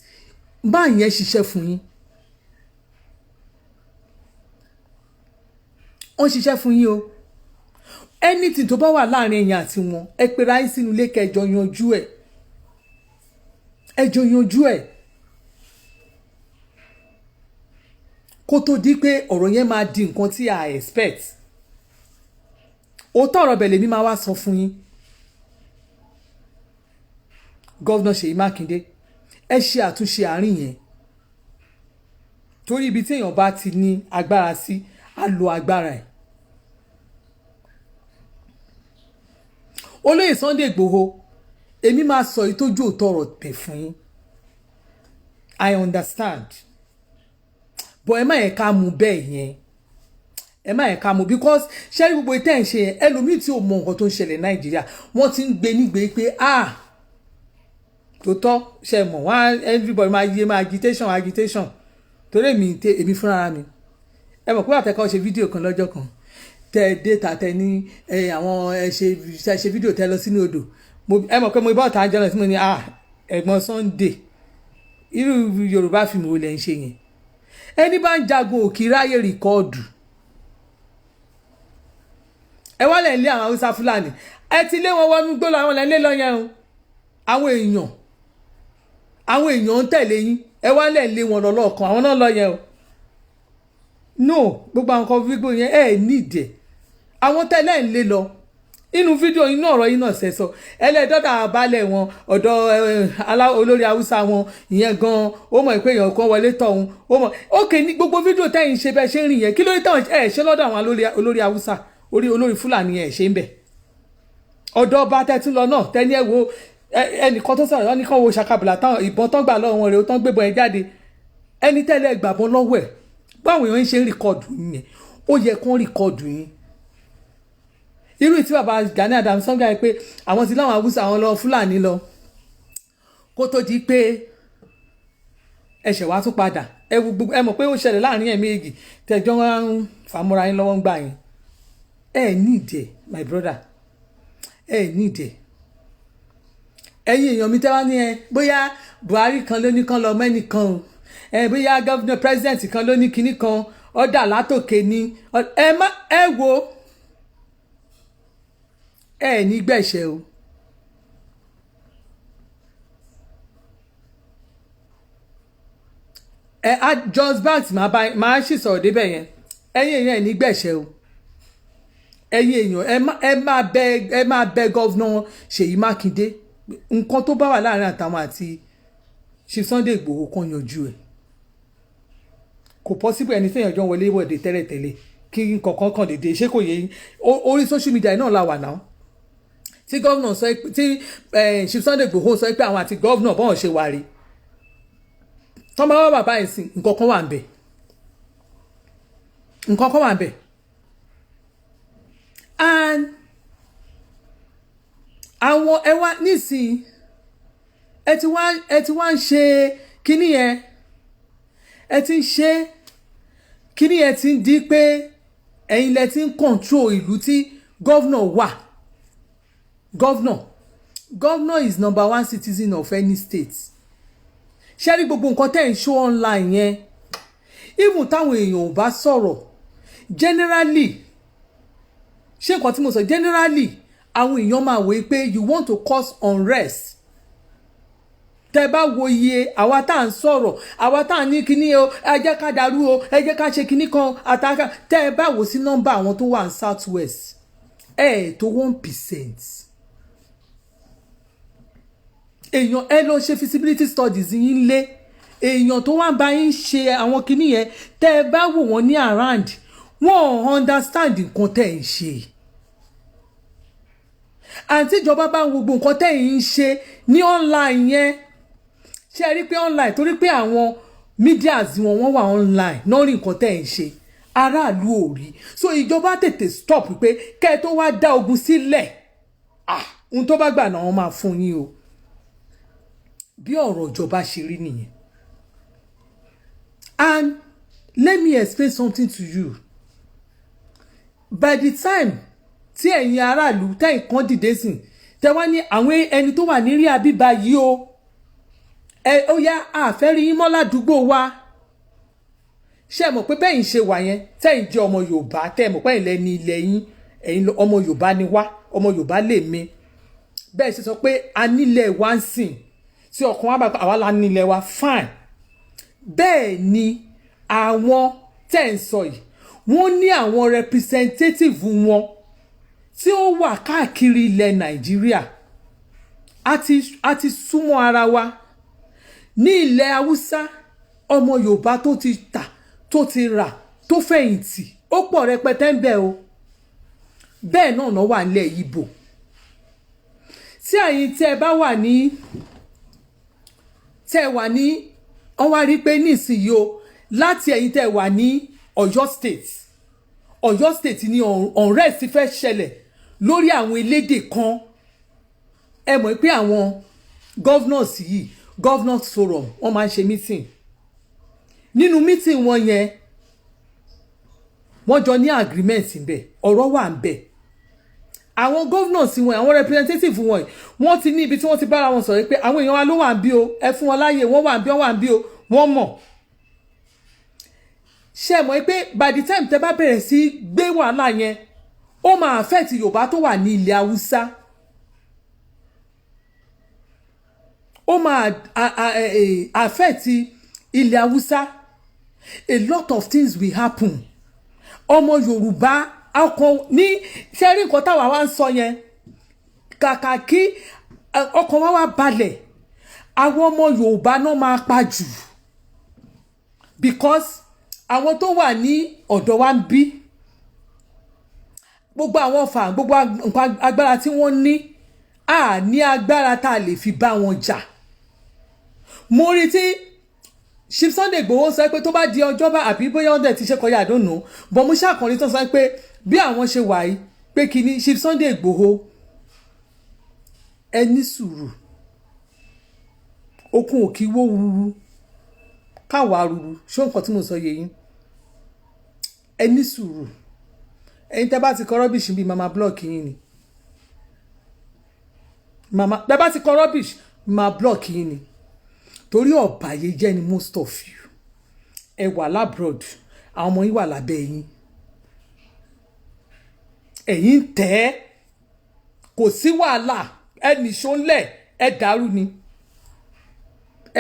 bá yẹn ṣiṣẹ́ fún yín wọ́n ṣiṣẹ́ fún yín o anything tó bá wà láàrin ẹ̀yin àti wọn ẹ pera yín sínú ilé kẹjọ yanjú ẹ̀ ẹjọ yanjú ẹ̀ kó tó di pé ọ̀rọ̀ yẹn máa di nǹkan tí a expect òótọ́ ọ̀rọ̀ bẹ̀ lèmi máa wá sọ fún yín gọ́vnà Ṣèyí Mákindé ẹ ṣe àtúnṣe àárín yẹn torí ibi tí èèyàn bá ti ní agbára sí á lo agbára ẹ̀ olóyè Sunday Igboho èmi máa sọ ìtọ́jú òótọ́ ọ̀rọ̀ tẹ̀ fún yín I understand but ẹ má yẹ ká mú bẹ́ẹ̀ yẹn ẹ má yẹ ká mú because ṣé gbogbo ìtẹ́ ń ṣe yẹn ẹlòmíì tí ò mọ nǹkan tó ń ṣẹlẹ̀ Nàìjíríà wọ́n ti ń gbé nígbè pé tó tọ́ ṣe mọ̀ wọ́n everybody máa agitation torí èmi fúnra mi ẹ mọ̀ pé àtẹ̀kọ́ ṣe fídíò kan lọ́jọ́ kan tẹ data tẹ ní àwọn ṣe fídíò tẹ lọ sínú odò ẹ mọ̀ pé mo bá ọ̀tá àjọ náà tí mo ní ẹ̀gbọ́n Sunday irú Yorùbá fíìmù wo lẹ ń ṣe yẹn ẹni bá ń jagun òkì ráyè rìkọ́ọ̀dù ẹ wá lẹ̀ ń lé àwọn Haúsá Fúlàní ẹ ti lé wọn wọnú gbó làwọn lẹ̀ ń lé lọ yẹn o àwọn èèyàn ń tẹ̀lé yín ẹ wá lẹ̀ ń lé wọn lọ lọ́ọ̀kan àwọn náà lọ yẹn o no gbogbo àwọn kan fígbó yẹn ẹ nídìí ẹ àwọn tẹ́lẹ̀ ń lé lọ inú fídíò inú ọ̀rọ̀ yìí náà ṣẹ̀sọ ẹlẹ́dọ́dà balẹ̀ wọn ọ̀dọ̀ olórí Haúsá wọn ìyẹn gan ó mọ̀ pé èèyàn kan wọlé tọ̀ òun ó mọ̀ ókè ní gbogbo fídíò tẹ́yìn ṣe bẹ́ẹ̀ ṣe ń rìn yẹn kí ló dé táwọn ẹ̀ ṣe lọ́dọ̀ àwọn olórí Haúsá olórí Fúlàní ẹ̀ ṣe ń bẹ̀ ọ̀dọ̀ ọba tẹ́tún lọ náà tẹ́ni ẹ̀ wo ẹnìkan tó sọ̀rọ̀ wọn ní kàn wo ṣàkàbùlà táwọn ìbọn tán gbà lọ́wọ́ wọn rèé tán gbébọn ẹ̀ jáde ẹni tẹ́lẹ̀ gbàbọn lọ́wọ́ ẹ̀ báwọn èèyàn ń ṣe ń rìkọ́ọ̀dù yẹn ó yẹ kán rìkọ́ọ̀dù yín irú tí bàbá Gani Adams sọ́ngà yẹn pé àwọn ti láwọn Haúsá àwọn lọ Fúlàní lọ kó tó di pé ẹ̀ṣẹ̀ wá tún padà ẹ wo gbogbo ẹ mọ̀ pé ó ṣẹlẹ̀ láàrin ẹ̀ méjì tẹ̀jọ́ ń fàmúra yín lọ́wọ́ ń gbà yín ẹ need ẹ my brother ẹ need ẹ ẹ̀yin èèyàn mi tẹ́wá ní ẹ bóyá Buhari kan ló ní kan lọ mẹ́nìkan o bóyá governor president kan ló ní kinní kan ọ̀dà látòkè ní ẹ wo ẹ ní gbẹ̀ṣẹ̀ o. John's Banks máa ṣì sọ̀rọ̀ débẹ̀ yẹn ẹ̀yin èèyàn ẹ̀ ní gbẹ̀ṣẹ̀ o ẹ̀yin èèyàn ẹ máa bẹ gọ́vnà Ṣèyí Mákindé nǹkan tó bá wà láàrin àtàwọn àti Chief Sunday Igboho kan yanjú ẹ̀ kò possible ẹni tẹ́yàn jọ wọlé wọ̀de tẹ́lẹ̀tẹ́lẹ̀ kí nǹkan kan dédé ṣé kò yé orí social media náà la wà náà tí gọ́vnà sọ tí Chief Sunday Igboho sọ pé àwọn àti gọ́vnà bọ́n ṣe wà rí tọ́ bá wà bàbá ẹ̀ sìn nǹkan kan wà ń bẹ̀ nǹkan kan wà ń bẹ̀ and àwọn ẹ wá nísìnyí ẹ ti wá ń ṣe kíní yẹn ẹ ti ń ṣe kíní yẹn ti ń di pé ẹ̀yin lẹ ti ń control ìlú tí gọ́vnà wà gọ́vnà is number one citizen of any state ṣé rí gbogbo nǹkan tẹ́ ń show online yẹn even táwọn èèyàn ò bá sọ̀rọ̀ generally ṣé nǹkan tí mo sọ generally àwọn èèyàn máa wòye pé you want to cause unrest tẹ́ bá wo iye àwa tá à ń sọ̀rọ̀ àwa tá à ní kíní o ẹ jẹ́ ká dàrú o ẹ jẹ́ ká ṣe kíní kan àtàkà tẹ́ bá wò sí nọ́mbà àwọn tó wà ní south west tó 1%. èèyàn ẹ lọ ṣe feasibility studies yín lé èèyàn tó wá bá yín ṣe àwọn kíní yẹn tẹ́ bá wò wọ́n ní around wọ́n understand nǹkan tẹ́ ń ṣe àǹtí ìjọba bá ń wo gbogbo nǹkan tẹ́ ń ṣe ní online yẹn ṣe rí pé online torí pé àwọn medias wọ́n wà online náà rí nǹkan tẹ́ ń ṣe aráàlú ò rí so ìjọba tètè stop pé kẹ́ ẹ tó wá dá ogun sílẹ̀ ohun tó bá gbà náà wọ́n máa fún yín o bí ọ̀rọ̀ ìjọba ṣe rí nìyẹn and let me explain something to you by the time tí ẹ̀yin aráàlú tẹ́yìn kan dìde sìn tẹ́ wá ní àwọn ẹni tó wà ní rí àbíbá yìí o ó yá àfẹ́rí yín mọ́ ládùúgbò wa ṣé mọ̀ pé bẹ́yìn ṣe wà yẹn tẹ́yìn jẹ́ ọmọ Yorùbá tẹ́ mọ̀ pé ilẹ̀ ní ilẹ̀ yín ẹ̀yin ọmọ Yorùbá ni wá ọmọ Yorùbá lè mi bẹ́ẹ̀ ṣe sọ pé a nílẹ̀ wá ń sìn tí ọkàn wa bá àwa la nílẹ̀ wa fine bẹ́ẹ̀ ni àwọn tẹ́ ń sọ yìí wọ́n ní àwọn representative wọn tí ó wà káàkiri ilẹ̀ Nàìjíríà a ti súnmọ́ ara wa ní ilẹ̀ Haúsá ọmọ Yorùbá tó ti tà tó ti rà tó fẹ̀yìntì ó pọ̀ rẹpẹtẹ ń bẹ o bẹ́ẹ̀ náà wà nílẹ̀ Ìgbò tí ẹ̀yin tẹ́ ẹ bá wà ní tẹ́ ẹ wà ní wọ́n wá rí pé nísìnyí o láti ẹ̀yin tẹ́ ẹ wà ní Ọ̀yọ́ state ní unrest fẹ́ ṣẹlẹ̀ lórí àwọn elédè kan ẹ mọ̀ pé àwọn governors yìí governors forum wọ́n máa ń ṣe meeting nínú meeting wọn yẹn wọ́n jọ ní agreement ńbẹ̀ ọ̀rọ̀ wà ńbẹ̀ àwọn governors wọn àwọn representative wọn wọ́n ti ní ibi tí wọ́n ti bára wọn sọ̀rọ̀ pé àwọn èèyàn wa ló wà ń bí o ẹ fún wọn láàyè wọ́n wà ń bí o wọ́n mọ̀ ṣe mọ̀ pé by the time tẹ́ bá bẹ̀rẹ̀ sí gbé wàhálà yẹn ó máa affect Yorùbá tó wà ní ilẹ̀ Haúsá ó máa affect ilẹ̀ Haúsá a lot of things will happen ọmọ Yorùbá ọkàn ní ṣẹ́rí nǹkan táwa wá ń sọ yẹn kàkà kí ọkàn wa wá balẹ̀ àwọn ọmọ Yorùbá náà máa pa jù because àwọn tó wà ní ọ̀dọ̀ wa ń bí gbogbo àwọn ọ̀fà gbogbo nǹkan agbára tí wọ́n ní agbára tá a lè fi bá wọn jà mo rí tí Chief Sunday Igboho sọ pé tó bá di ọjọ́ bá àbí bóyá ọ̀dẹ̀ ti ṣe kọjá àdónù bọ́ mo ṣàkànrí tó sọ pé bí àwọn ṣe wà yìí pé kí ni Chief Sunday Igboho ẹ ní sùúrù okun òkì wó wúwú káwa ruru ṣó nǹkan tí mo sọ yé yín ẹ ní sùúrù ẹ̀yin tẹ́ bá ti kọ rubbish bíi mama block yín ni mama tẹ́ bá ti kọ rubbish mama block yín ni torí ọ̀bàyéjẹ́ ni most of you ẹ wà labroad àwọn ọmọ yín wà lábẹ́ yín ẹ̀yin tẹ́ kò sí wàhálà ẹ nìṣó ńlẹ̀ ẹ dàrú ni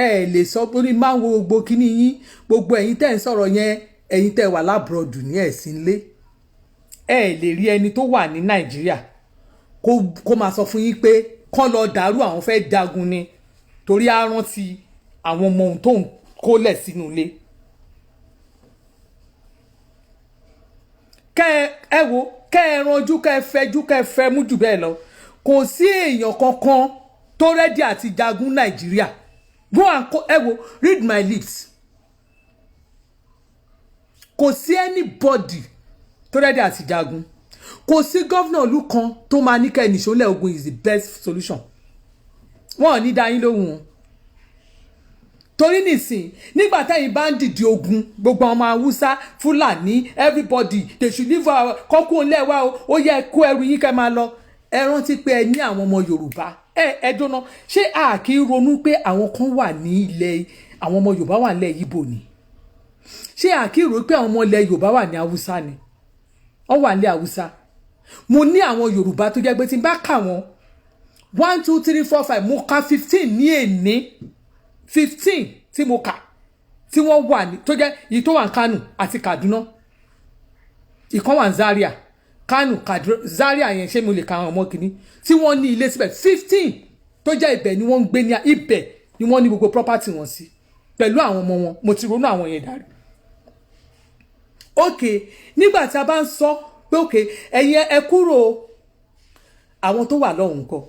ẹ lè sọ pé ní máa ń wo gbogbo kíní yín gbogbo ẹ̀yin tẹ́ ń sọ̀rọ̀ yẹn ẹ̀yin tẹ́ wà labroad ní ẹ̀sìn lé ẹ lè rí ẹni tó wà ní Nàìjíríà kó máa sọ fún yín pé kán lọ dàrú àwọn fẹ́ jagun ni torí á rántí àwọn ọmọ ohun tó ń kólẹ̀ sínú ilé. ẹ wo kẹ́ ẹ ranjú kẹ́ ẹ fẹjú kẹ́ ẹ fẹ́ mú jù bẹ́ẹ̀ lọ kò sí èèyàn kankan tó rẹ́dí àti jagun Nàìjíríà go and ẹ wo read my lips kò sí anybody tó rẹ́dí àti jagun kò sí gọ́vnà ìlú kan tó máa ní kẹ́ nìṣólẹ̀ ogun is the best solution wọn ò ní dá yín lóhùn torí nìsín nígbà tẹ́yìn bá ń dìde ogun gbogbo ọmọ Haúsá Fúlàní everybody they should leave our kọ́kún lẹ́wà ó yẹ kó ẹrù yín kẹ́ máa lọ ẹ rántí pé ẹ ní àwọn ọmọ Yorùbá ẹ dúná ṣé a kì í ronú pé àwọn kan wà ní ilẹ̀ àwọn ọmọ Yorùbá wà nílẹ̀ Ìgbò ni ṣé a kì í ronú pé àwọn ọmọ ilẹ̀ Yorùbá wà ní Haúsá ni wọ́n wà nílẹ̀ Haúsá mo ní àwọn Yorùbá tó jẹ́ pé tí n bá kà wọ́n 1 2 3 4 5 mo ka 15 ní èní 15 tí mo kà tí wọ́n wà ní tó jẹ́ èyí tó wà ní Kánò àti Kaduna ìkan wà ní Zaria Kánò Kaduna Zaria yẹn ṣé mo lè ka àwọn ọmọ kìíní tí wọ́n ní ilé síbẹ̀ 15 tó jẹ́ ibẹ̀ ni wọ́n ń gbé ní ibẹ̀ ni wọ́n ní gbogbo property wọn sí pẹ̀lú àwọn ọmọ wọn mo ti ronú àwọn yẹn dárí. ok nígbà tí a bá ń sọ pé ok ẹ̀yin ẹ kúrò àwọn tó wà lọ́hùn kọ́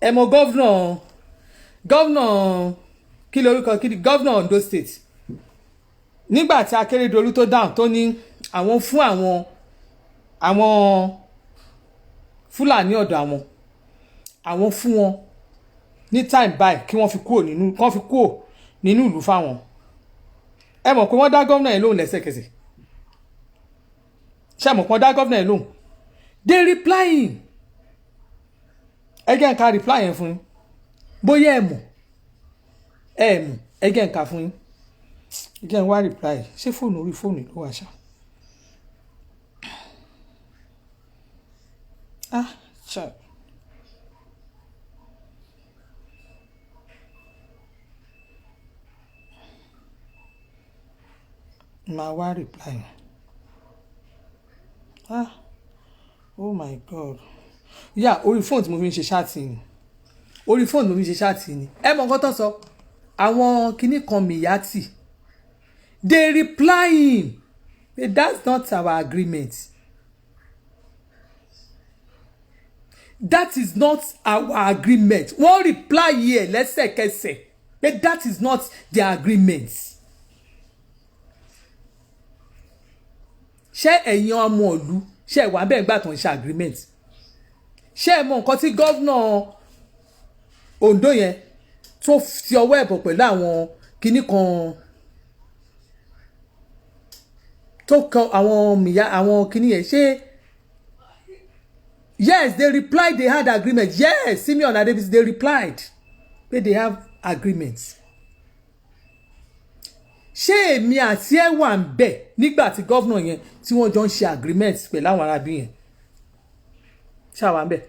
ẹ mọ gọ́vnà kí lórúkọ kí ni gọ́vnà Ondo State nígbà tí Akérédolú tó dáhùn tó ní àwọn fún àwọn Fúlàní ọ̀dọ̀ àwọn fún wọn ní time báyìí kí wọ́n fi kúrò nínú ìlú fáwọn ẹ mọ̀ pé wọ́n dá gọ́vnà yẹn lóhùn lẹ́sẹ̀kẹsẹ̀ ṣé mọ̀ pé wọ́n dá gọ́vnà yẹn lóhùn they replying ẹgẹ́ nǹka reply yẹn fún yín bóyá ẹ mọ̀ ẹgẹ́ nǹka fún yín ẹgẹ́ ń wá reply ṣé fóònù orí fóònù ló wà ṣá ṣá máa wá reply yẹn oh my god orí fóònù tí mo fi ń ṣe ṣáàtì ni orí fóònù mo fi ń ṣe ṣáàtì ni ẹ mọ nǹkan tó sọ àwọn kinní kan Miyati they replying that's not our agreement that is not our agreement wọ́n reply here lẹ́sẹ̀kẹsẹ̀ but that is not the agreement. ṣé ẹ̀yin ọmọ ìlú ṣé ìwà bẹ́ẹ̀ gbà tó ń ṣe agreement ṣé ẹ mọ nǹkan tí gọ́vnà Ondo yẹn tó fi ọwọ́ ẹ̀bọ̀ pẹ̀lú àwọn kinní kan tó kọ àwọn kinní yẹn ṣé yes they replied they had agreement yes Simeon Adebisi they replied but they have agreements ṣé èmi àti ẹ wà ń bẹ̀ nígbà tí gọ́vnà yẹn tí wọ́n jọ ń ṣe agreement pẹ̀lú àwọn arábí yẹn ṣáà ń bẹ̀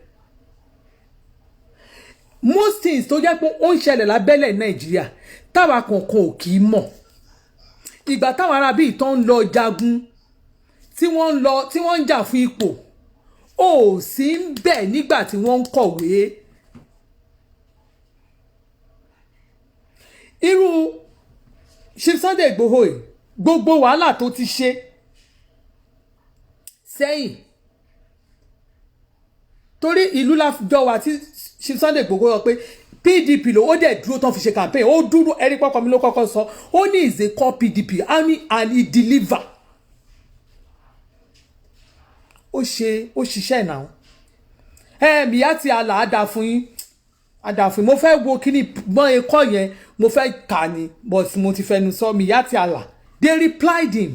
most things tó jẹ́ pé ó ń ṣẹlẹ̀ lábẹ́lẹ̀ Nàìjíríà táwa kankan ò kì í mọ̀ ìgbà táwọn arábí tó ń lọ jagun tí wọ́n ń jà fún ipò ó sì ń bẹ̀ nígbà tí wọ́n ń kọ̀wé irú Chief Sunday Igboho gbogbo wàhálà tó ti ṣe sẹ́yìn torí ìlú lájọ wa tí Chief Sunday Igboho sọ pé PDP ló ó dẹ̀ dúró tán fi ṣe campaign ó dúró ẹ̀rí pọ́kọ́ mi ló kọ́kọ́ sọ ó ní is a core PDP and he deliver ó ṣiṣẹ́ náà Miyati àlàáda fún yín àdàfin mo fẹ́ wo kíní gbọ́n ẹ̀kọ́ yẹn mo fẹ́ kà ní but mo ti fẹnu sọ mi yá ti àlà they replied him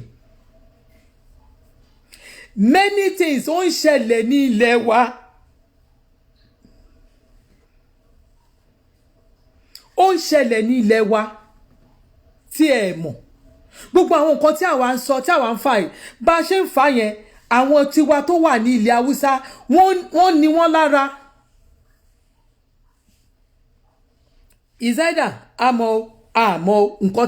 many things ó ń ṣẹlẹ̀ ní ilẹ̀ wa ó ń ṣẹlẹ̀ ní ilẹ̀ wa tí ẹ mọ̀ gbogbo àwọn nǹkan tí àwa ń sọ tí àwa ń fà yìí bá a ṣe ń fà yẹn àwọn tiwa tó wà ní ilẹ̀ haúsá wọ́n ní wọ́n lára ìzẹ́dà àmọ́ nǹkan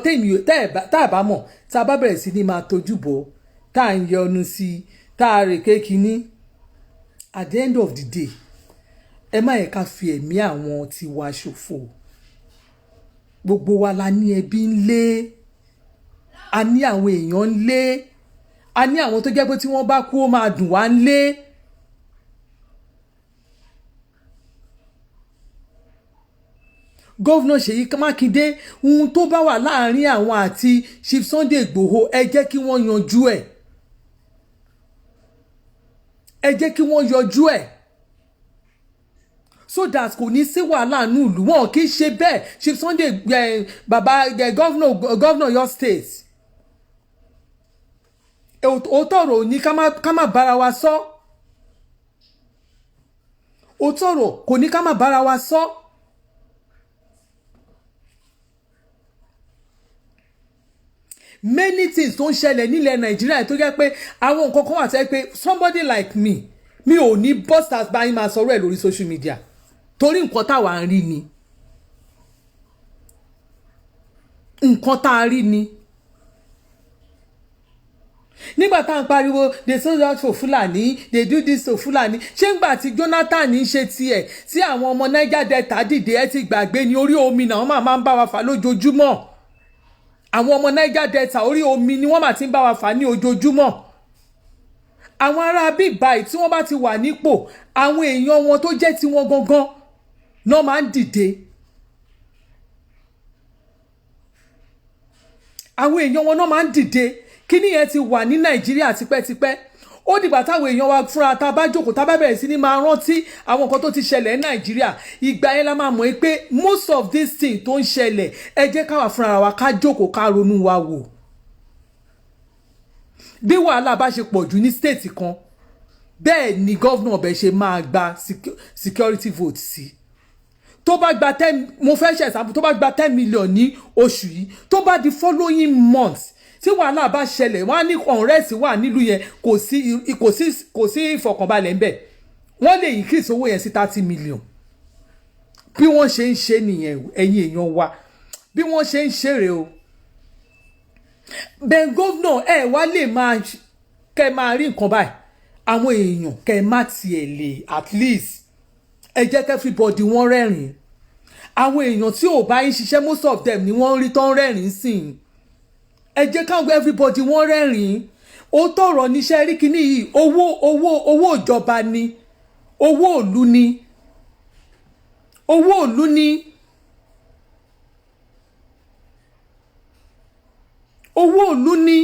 tá a bá mọ̀ tá a bá bẹ̀rẹ̀ sí ní máa tójú bọ̀ tá a ń yọnu sí i tá a rè kékiní at the end of the day ẹ má yẹ ká fi ẹ̀mí àwọn tiwa ṣòfò gbogbo wa la ní ẹbí ń lé a ní àwọn èèyàn ń lé a ní àwọn tó jẹ́ pé tí wọ́n bá kú ó máa dùn wá ń lé gọ́vnà Ṣèyí Mákindé ohun tó bá wà láàrin àwọn àti Chief Sunday Igboho ẹ jẹ́ kí wọ́n yanjú ẹ̀ ẹ jẹ́ kí wọ́n yanjú ẹ̀ so that kò ní sí wàhálà ní ìlú wọn kì í ṣe bẹ́ẹ̀ Chief Sunday baba gọ́vnà your state òótọ́ ọ̀rọ̀ ní ká má bára wa sọ òótọ́ ọ̀rọ̀ kò ní ká má bára wa sọ. Many things tó ń ṣẹlẹ̀ nílẹ̀ Nàìjíríà tó jẹ́ pé àwọn nǹkan kan wà tẹ́ pé somebody like me mi ò ní busters báyìí máa sọ̀rọ̀ ẹ̀ lórí social media torí nǹkan táwa ń rí ni nǹkan tá a rí ni nígbà tá à ń pariwo they sold out for Fulani they do this to Fulani ṣé ńgbà tí Jonathan ń ṣe tiẹ̀ tí àwọn ọmọ Niger Delta dìde ẹ ti gbàgbé ní orí omi náà wọ́n máa ń bá wa fà lójoojúmọ́ àwọn ọmọ Niger Delta orí omi ni wọ́n máa ti ń bá wa fà ní ojoojúmọ́ àwọn ará bíbáyìí tí wọ́n bá ti wà nípò àwọn èèyàn wọn tó jẹ́ tiwọn gangan náà máa ń dìde àwọn èèyàn wọn náà máa ń dìde kíní yẹn ti wà ní Nàìjíríà tipẹ́tipẹ́ ó dìgbà táwọn èèyàn wa fúnra tá a bá jókòó tá a bá bẹ̀rẹ̀ sí ní máa rántí àwọn nǹkan tó ti ṣẹlẹ̀ ní Nàìjíríà ìgbà yẹn la máa mọ̀ pé most of these things tó ń ṣẹlẹ̀ ẹ jẹ́ káwa fúnra wa ká jókòó ká ronú wa wò bí wàhálà bá ṣe pọ̀ jù ní state kan bẹ́ẹ̀ ni gọ́vnà ọbẹ̀ ṣe máa gba security vote sí tó bá gba 10 mo fẹ́ ṣe example tó bá gba 10 million ní oṣù yìí tó bá di following month tí wàhálà bá ṣẹlẹ̀ wọ́n á ní unrest wà nílùú yẹn kò sí ìfọ̀kànbalẹ̀ ńbẹ̀ wọ́n lè increase owó yẹn sí 30 million bí wọ́n ṣe ń ṣe nìyẹn ẹ̀yin èèyàn wa bí wọ́n ṣe ń ṣeré o bẹ́ẹ̀ gómìnà ẹ̀ wá lè kẹ́ máa rí nǹkan báyìí àwọn èèyàn kẹ́ má tiẹ̀ lè at least ẹ jẹ́ kẹ́ everybody wọ́n rẹ́rìn àwọn èèyàn tí ò bá ń ṣiṣẹ́ most of them ni wọ́n rí tán rẹ́rìn sí i ẹ jẹ́ káwọn everybody wọ́n rẹ́rìn ó tọrọ níṣẹ́ rí kíní yìí owó ìjọba ni owó ìlú ni owó ìlú ni owó ìlú ni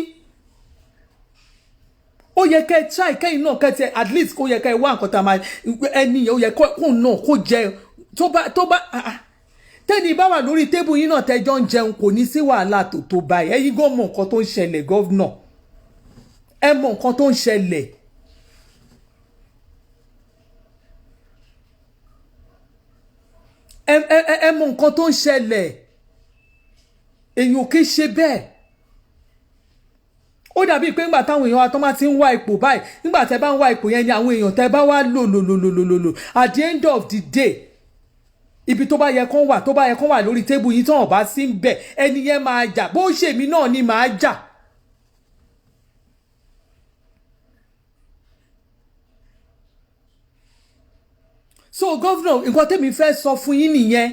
ó yẹ kẹ́ try kẹ́yìn náà kẹ́ tẹ at least kó yẹ kẹ́ wá nǹkan tá a máa ẹni ó yẹ kó náà kó jẹ tó bá tẹ́ni bá wà lórí tébù yín náà tẹ́jọ́ ń jẹun kò ní sí wàhálà tó báyìí ẹ̀yin gan mọ̀ nǹkan tó ń ṣẹlẹ̀ gọ́vnà ẹ mọ̀ nǹkan tó ń ṣẹlẹ̀ ẹ mọ̀ nǹkan tó ń ṣẹlẹ̀ èyàn kì í ṣe bẹ́ẹ̀ ó dàbí pé ńgbà táwọn èèyàn wa tó máa ti ń wá ipò báyìí nígbà tẹ́ bá ń wá ipò yẹn ni àwọn èèyàn tẹ́ bá wá lò at the end of the day ibi tó bá yẹ kán wà lórí tébù yìí tán ọba sí ń bẹ ẹni yẹn máa jà bó ṣèmi náà ni máa jà so governor nǹkan tẹ́mi fẹ́ sọ fún yín nìyẹn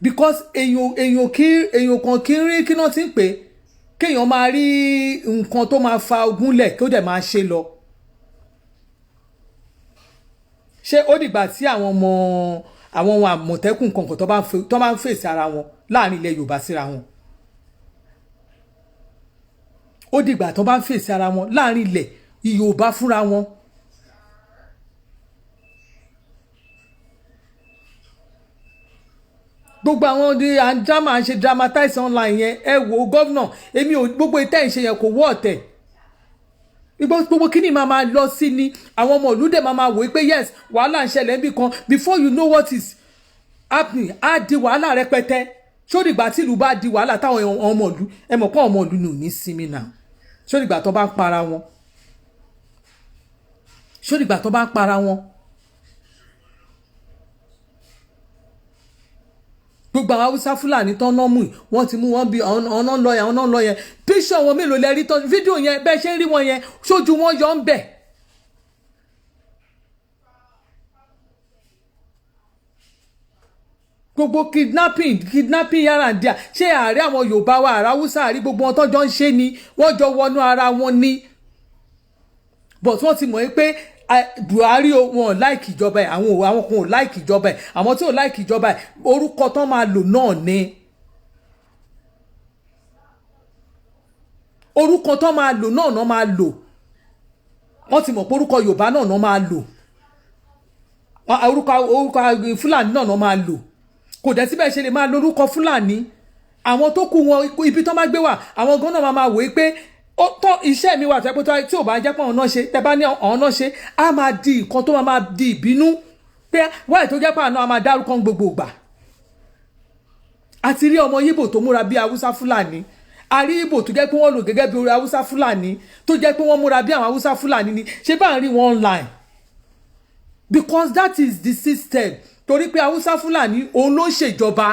because èèyàn kan kí ń rí kí náà ti ń pè kéèyàn máa rí nǹkan tó máa fa ogúnlẹ̀ kí ó dẹ̀ máa ṣe lọ ṣé ó dìgbà tí àwọn ohun àmọ̀tẹ́kùn kankan tó bá ń fèsì ara wọn láàrin ilẹ̀ Yorùbá síra wọn ó dìgbà tó bá ń fèsì ara wọn láàrin ilẹ̀ Yorùbá fúnra wọn gbogbo àwọn di drama ṣe dramatize online yẹn ẹ wo gọ́vnà èmi ò gbogbo ìtẹ́ ìṣe yẹn kò wọ́ ọ̀tẹ̀ gbogbo kíni máa lọ sí ni àwọn ọmọ ìlú dẹ̀ máa wò pé yes wàhálà ń ṣẹlẹ̀ níbì kan before you know what is happening á di wàhálà rẹpẹtẹ sórí ìgbà tí ìlú bá di wàhálà táwọn ọmọ ìlú ẹ mọ̀ pé ọmọ ìlú ni ò ní sinmi náà sórí ìgbà tó bá ń para wọn sórí ìgbà tó bá ń para wọn gbogbo àwọn haúsá fúlàní tán náà mú wọn ti mú wọn bí ọ̀nà lọ yẹn píṣọ wọn mélòó lẹ rí tán fídíò yẹn bẹ́ẹ̀ ṣe ń rí wọn yẹn sójú wọn yọ ń bẹ̀. gbogbo kidnapping yàrá díà ṣé ààrẹ àwọn yorùbá wa àrà haúsá àrí gbogbo wọn tọ́jọ́ ń ṣe ni wọ́n jọ wọnú ara wọn ni but wọ́n ti mọ̀ pé Buhari wọn ò láìkì ìjọba ẹ̀ àwọn kan ò láìkì ìjọba ẹ̀ àwọn tí ò láìkì ìjọba ẹ̀ orúkọ tán máa lò náà ni orúkọ tán máa lò náà máa lò wọ́n ti mọ̀ pé orúkọ yorùbá náà máa lò orúkọ fúlàní náà máa lò kò dẹ̀ síbẹ̀ ṣe lè máa lo orúkọ fúlàní àwọn tó kù wọn ibi tán máa gbé wà àwọn gan náà máa wò ó pé ó tọ́ iṣẹ́ mi wà tẹ́pẹ́ tí ò bá jẹ́ pé ọ̀hún náà ṣe tẹ́ bá ní ọ̀hún náà ṣe á máa di nǹkan tó máa di ìbínú pé wáyé tó jẹ́ pé àná a máa dárúkọ gbogbo ìgbà àti rí ọmọ Yíbò tó múra bí haúsá fúlàní a rí Yíbò tó jẹ́ pé wọ́n lò gẹ́gẹ́ bí orí haúsá fúlàní tó jẹ́ pé wọ́n múra bí àwọn haúsá fúlàní ni ṣé bá ń rí wọn online because that is the system torí pé haúsá fúlàní òun ló ń ṣèjọba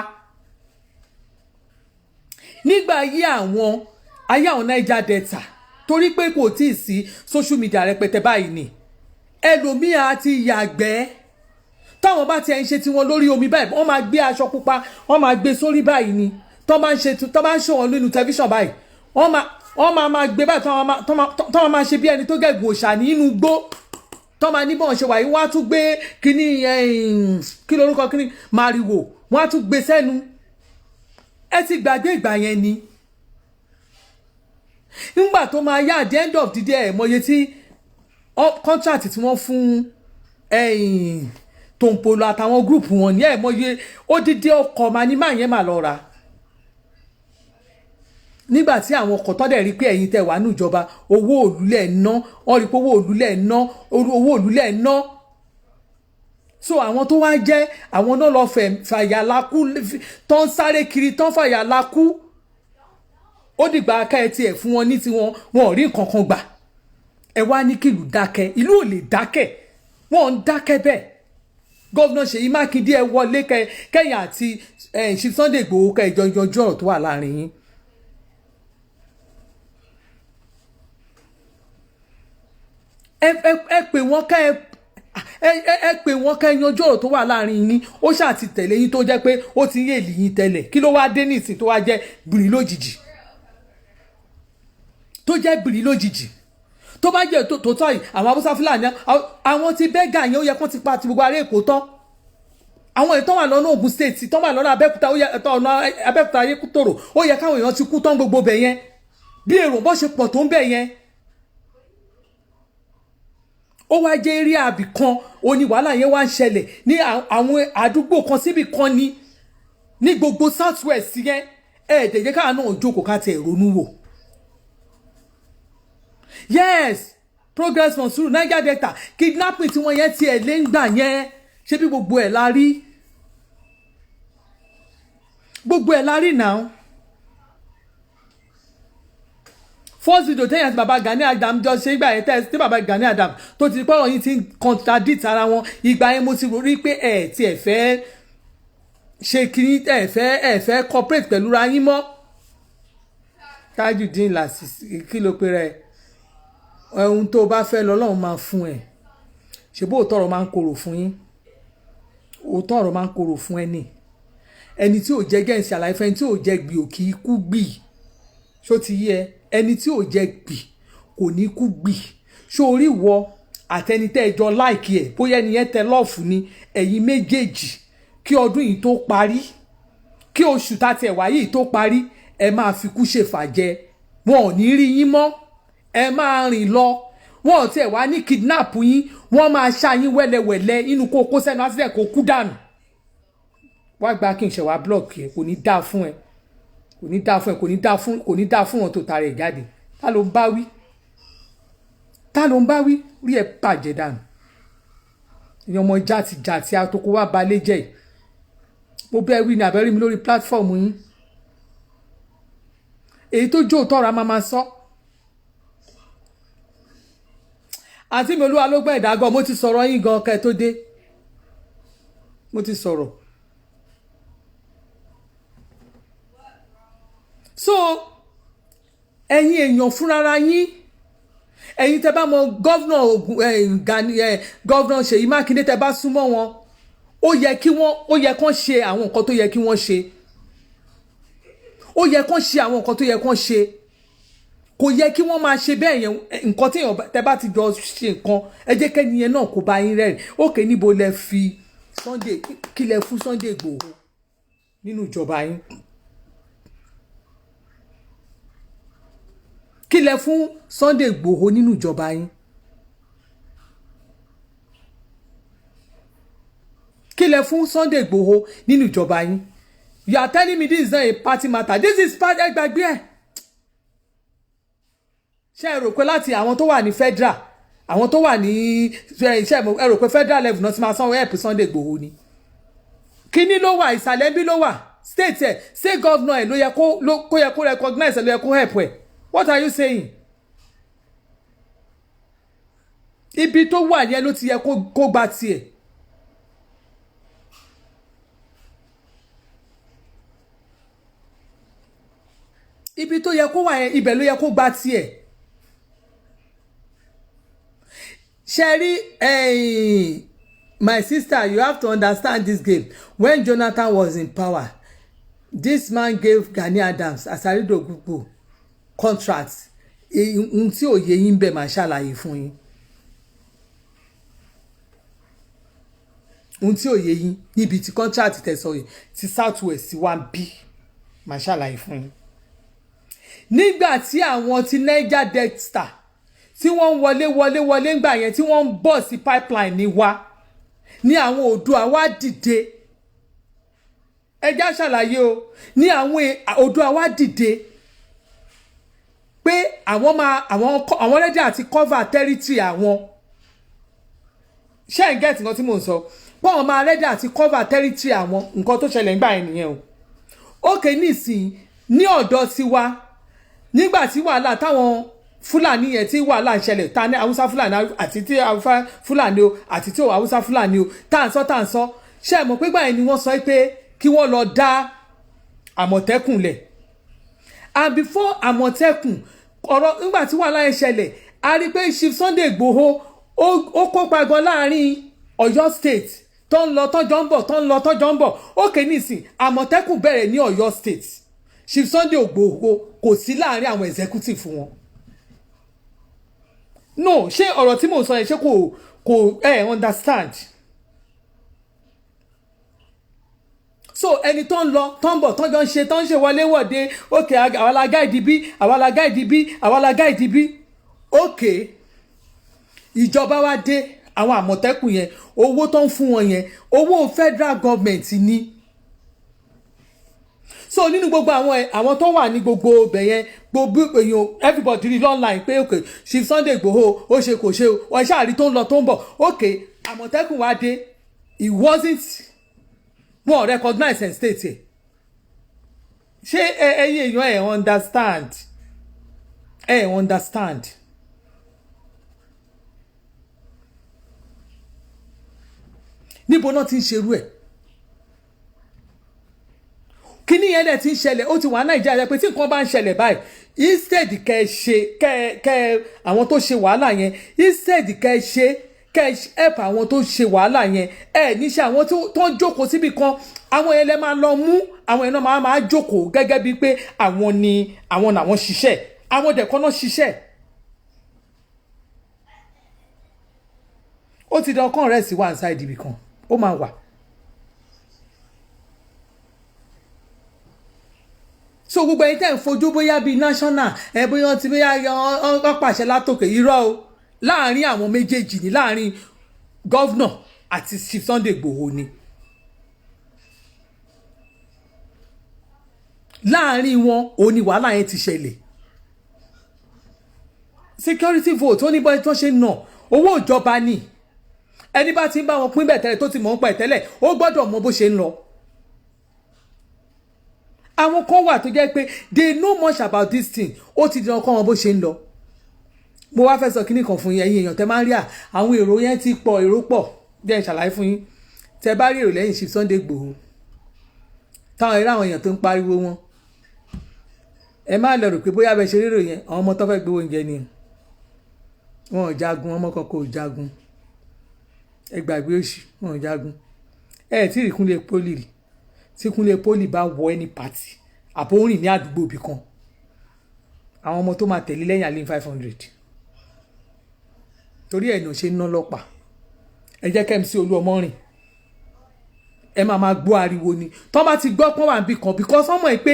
nígbà ayé àwọn Niger Delta torí pé kò tí ì sí social media rẹpẹtẹ báyìí ni ẹlòmíà ti yàgbẹ́ táwọn bá tiẹ̀ ń ṣe tiwọn lórí omi báyìí wọ́n máa gbé aṣọ pupa wọ́n máa gbé sórí báyìí ni tó bá ń ṣe wọn nínú tẹlifíṣàn báyìí wọ́n máa gbé báyìí tó máa ṣe bí ẹni tó gẹ̀gùn òòṣà ní inú igbó tó máa ní bọ́n ṣe wà yìí wọ́n á tún gbé kíní kí lórúkọ kíní màrìwò wọ́n á tún gbé sẹ́nu ẹ ti gbàgbé ìgbà yẹn ni nígbà tó máa yá at the end of the day mọye tí contract tí wọ́n fún Tompolo àtàwọn gúrùpù wọn ní mọye odidi ọkọ̀ máa ní máa yẹn máa lọ ra nígbà tí àwọn ọkọ̀ tọ́dẹ̀ rí pé ẹ̀yin tẹ̀ wá níjọba owó òlúlẹ̀ ná wọ́n rí pé owó òlúlẹ̀ ná so àwọn tó wá jẹ́ àwọn náà lọ fàyà lákú tán sáré kiri tán fàyà lákú ó dìgbà aká ẹ tiẹ̀ fún wọn ní tiwọn wọn ò rí nǹkan kan gbà ẹ wá ní kìlú dákẹ́ ìlú ò lè dákẹ́ wọn ń dákẹ́ bẹ́ẹ̀ gọ́vnà Ṣèyí Mákindé ẹ wọlé kẹ́yìn àti ṣí Sunday Igboho kẹ́ ìjọ ọ̀rọ̀ tó wà láàrin yín. ẹ pè wọ́n ká ẹ yanjú ọ̀rọ̀ tó wà láàrin yín ó ṣáà ti tẹ̀lé yín tó jẹ́ pé ó ti yé èlì yín tẹ́lẹ̀ kí ló wá dé nísìn tó wá jẹ́ bìrì lójijì tó jẹ́ bìrì lójijì tó bá jẹ́ tó tọ́ yìí àwọn haúsá fúlàní àwọn ti bẹ́gà yẹn ó yẹ kó ti pa ti gbogbo ará èkó tán àwọn ètò wà lọ́nà Ògùn state tó wà lọ́nà Abẹ́òkúta ó yẹ ọ̀nà Abẹ́òkúta ayékútòrò ó yẹ káwọn èèyàn ti kú tán gbogbo bẹ̀ yẹn bí èrò bó ṣe pọ̀ tó ń bẹ̀ yẹn ó wá jẹ́ eré àbí kan òní wàhálà yẹn wá ń ṣẹlẹ̀ ní àwọn àdúgbò kan síbì kan ní gbogbo south west yẹn ẹ̀ẹ́dẹ̀jẹ̀ káà náà jókòó ká tẹ̀ ronú wò. Yes, Progress Monsuru Niger Delta kidnapping tí wọ́n yẹn tiẹ̀ lé ń gbà yẹn ṣé bí gbogbo ẹ̀ la rí náà. First video tẹ́yìn àti baba Gani Adam jọ ṣe ìgbà yẹn tí baba Gani Adam tó ti pọ́rọ̀ yín ti ń contradict ara wọn ìgbà yẹn mo ti rí pé ẹ̀ tí ẹ̀ fẹ́ ṣe kiri ẹ̀ fẹ́ cooperate pẹ̀lú ra yín mọ́. Tajudeen Lasisi kí ló pe rẹ̀ ohun tó bá fẹ́ lọ́lọ́run máa fún ẹ̀ ṣe bó òótọ́ ọ̀rọ̀ máa ń korò fún yín òótọ́ ọ̀rọ̀ máa ń korò fún ẹni tí ò jẹ́ gẹ̀ẹ́sì àlàyé fẹ́ ẹni tí ò jẹ́ gbì ò kì í kú gbì ṣó ti yé ẹni tí ò jẹ́ gbì kò ní kú gbì ṣó orí wọ àtẹnitẹ́ ẹjọ́ láìkí ẹ̀ bóyá ẹni yẹn tẹ lọ́ọ̀fù ni ẹ̀yin méjèèjì kí ọdún yìí tó parí kí oṣù tàti ẹ̀wá yìí tó parí ẹ máa fi kú ṣèfàjẹ wọn ò ní rí yín mọ́ ẹ máa rìn lọ wọn ò tiẹ̀ wá ní kidnap yín wọ́n máa ṣá yín wẹ́lẹ́wẹ́lẹ́ inú kó kó sẹ́nu àti kó kú dànù wá gba kí n ṣe wá block ẹ kò ní dáa fún ẹ kò ní dáa fún ẹ kò ní dáa fún wọn tó tara ẹ jáde ta ló ń bá wí rí ẹ bàjẹ́ dànù ìyẹn ọmọ jàtìjàtì àtòkò wá balẹ̀ jẹ́ yìí mo bẹ́ẹ̀ wí ní abẹ́rí mi lórí platform yín èyí tó jó tọ́ra máa sọ àti mi olúwa ló gbọ́ ìdágọ́ mo ti sọ̀rọ̀ yín gan kẹ́ tó dé mo ti sọ̀rọ̀ so ẹ̀yin èèyàn fúnra yín ẹ̀yin tẹ́ bá mọ gọ́vnà Ṣèyí Mákindé tẹ́ bá súnmọ́ wọn ó yẹ kán ṣe àwọn nǹkan tó yẹ kí wọ́n ṣe ó yẹ kán ṣe àwọn nǹkan tó yẹ kán ṣe kò yẹ kí wọ́n máa ṣe bẹ́ẹ̀ yẹn nǹkan tí tẹ́ bá ti jọ ṣe nǹkan ẹ jẹ́ kẹ́ni yẹn náà kó bá yín rẹ́rìn òkè níbo lẹ fi Sunday kí lẹ fún Sunday Igboho nínú ìjọba yín kí lẹ fún Sunday Igboho nínú ìjọba yín kí lẹ fún Sunday Igboho nínú ìjọba yín you are telling me this is not a party matter this is part ẹgbàgbé ẹ ṣé ẹ rò pé láti àwọn tó wà ní federal àwọn tó wà ní ṣé ẹ rò pé federal level náà ti máa sanwó help Sunday Igboho ni kíní ló wà ìsàlẹ̀ bí ló wà state ẹ̀ state governor ẹ̀ ló yẹ kó recognize ẹ̀ ló yẹ kó help ẹ̀ what are you saying ibi tó wà yẹn ló ti yẹ kó gba tiẹ̀ ibi tó yẹ kó wà yẹn ibẹ̀ ló yẹ kó gba tiẹ̀ Sherry my sister you have to understand this game when Jonathan was in power this man gave Gani Adams Asaridogbugbo contract ohun tí ò yé yín bẹ́ẹ̀ máa ṣàlàyé fún yín ohun tí ò yé yín níbi tí contract tẹ̀sọ̀ yìí ti South West wá ń bí máa ṣàlàyé fún yín nígbà tí àwọn ti Niger Delta tí wọ́n ń wọlé ńgbà yẹn tí wọ́n ń bọ̀ sí pipeline ní wa ní àwọn Oòduà wá dìde ẹjá ṣàlàyé o ní àwọn Oòduà wá dìde pé àwọn ready àti cover territory àwọn ṣé ń get nǹkan tí mò ń sọ pé àwọn máa ready àti cover territory àwọn nǹkan tó ṣẹlẹ̀ ńgbà yẹn nìyẹn o ókè nísìnyí ní ọ̀dọ̀ tiwa nígbà tí wàhálà táwọn Fúlàní yẹn tí wàhálà ń ṣẹlẹ̀ ta ní Haúsá Fúlàní àti tí Haúsá Fúlàní o àti tí Haúsá Fúlàní o tá à ń sọ ṣé ẹ mọ̀ pé gbà yẹn ni wọ́n sọ pé kí wọ́n lọ dá Àmọ̀tẹ́kùn lẹ̀ and before Àmọ̀tẹ́kùn ọ̀rọ̀ nígbà tí wàhálà yẹn ṣẹlẹ̀ a rí pé Chief Sunday Igboho ó kópa gan láàrin Ọ̀yọ́ state tó ń lọ tọ́jọ́ ń bọ̀ ókè nísìn Àmọ̀tẹ́kùn bẹ̀rẹ̀ ní Ọ̀yọ́ state Chief Sunday Igboho kò sí láàrin àwọn executive fún wọn no ṣé ọ̀rọ̀ tí mò ń sọ yẹn ṣé kò understand so ẹni tó ń lọ tó ń bọ̀ tó ń ṣe wọléwọ̀de okay àwa la guide bí okay ìjọba wa dé àwọn Àmọ̀tẹ́kùn yẹn owó tó ń fún wọn yẹn owó federal government ni so nínú gbogbo àwọn tó wà ní gbogbo ibẹ̀ yẹn gbogbo èèyàn everybody rí online pé okay Chief Sunday Igboho ó ṣe kò ṣe o ṣáàrí tó ń lọ tó ń bọ̀ okay Àmọ̀tẹ́kùn wá dé it wasn't wọn recognize and state ẹ̀ ṣé ẹ̀yin èèyàn understand níbo náà ti ń ṣerú ẹ̀ kíní yẹn dẹ̀ ti ń ṣẹlẹ̀ ó ti wà Nàìjíríà pé tí nǹkan bá ń ṣẹlẹ̀ báyìí instead kẹ́ àwọn tó ṣe wàhálà yẹn instead kẹ́ help àwọn tó ṣe wàhálà yẹn níṣẹ́ àwọn tó ń jókòó síbi kan àwọn yẹn lè máa lọ mú àwọn yẹn náà máa jókòó gẹ́gẹ́ bíi pé àwọn làwọn ṣiṣẹ́ àwọn dẹ̀kọ́ náà ṣiṣẹ́ ó ti dán ọkàn rẹ̀ sí one side ibì kan ó máa wà. so gbogbo ẹ̀yin tẹ́ ń fojú bóyá bíi national bóyá ti bóyá wọ́n pàṣẹ látòkè irọ́ o láàrin àwọn méjèèjì ni láàrin gọ́vnà àti Chief Sunday Igboho ni láàrin wọn òní wàhálà yẹn ti ṣẹlẹ̀ security vote ó ní bọ́ tó ṣe ń ná owó ìjọba ni ẹni bá ti ń bá wọn pín bẹ̀ tẹ́lẹ̀ tó ti mọ̀ ń pa ẹ̀ tẹ́lẹ̀ ó gbọ́dọ̀ mọ bó ṣe ń lọ. àwọn kan wà tó jẹ́ pé they know much about this thing ó ti di ọkọ wọn bó ṣe ń lọ. mo wá fẹ́ sọ kíní kan fún yín ẹ̀yin èèyàn tẹ́ máa ń rí àwọn èrò yẹn ti pọ̀ èrò pọ̀ jẹ́ ìṣàlàyé fún yín tẹ́ bá rí èrò lẹ́yìn Chief Sunday Igboho táwọn eré àwọn èèyàn tó ń pariwo wọn ẹ má lọ rò pé bóyá bẹ ṣe rérò yẹn àwọn ọmọ tó fẹ́ gbowó oúnjẹ ni wọn ò jagun ọmọ kankan ò jagun ẹ gbàgbé òṣì wọn ò jagun ẹ tí rí Kúnlé Poli rí tí Kúnlé Poli bá wọ ẹni pàtì àbó rìn ní àdúgbò ibì kan àwọn ọmọ tó máa tẹ̀lé lẹ́yìn àlè 500 torí ẹ̀ náà ṣe ń ná lọ́pàá ẹ jẹ́ kẹ́mi sí Olúọmọ rìn ẹ máa gbọ́ ariwo ni tó bá ti gbọ́ pọ́n wà níbì kan because wọ́n mọ̀ pé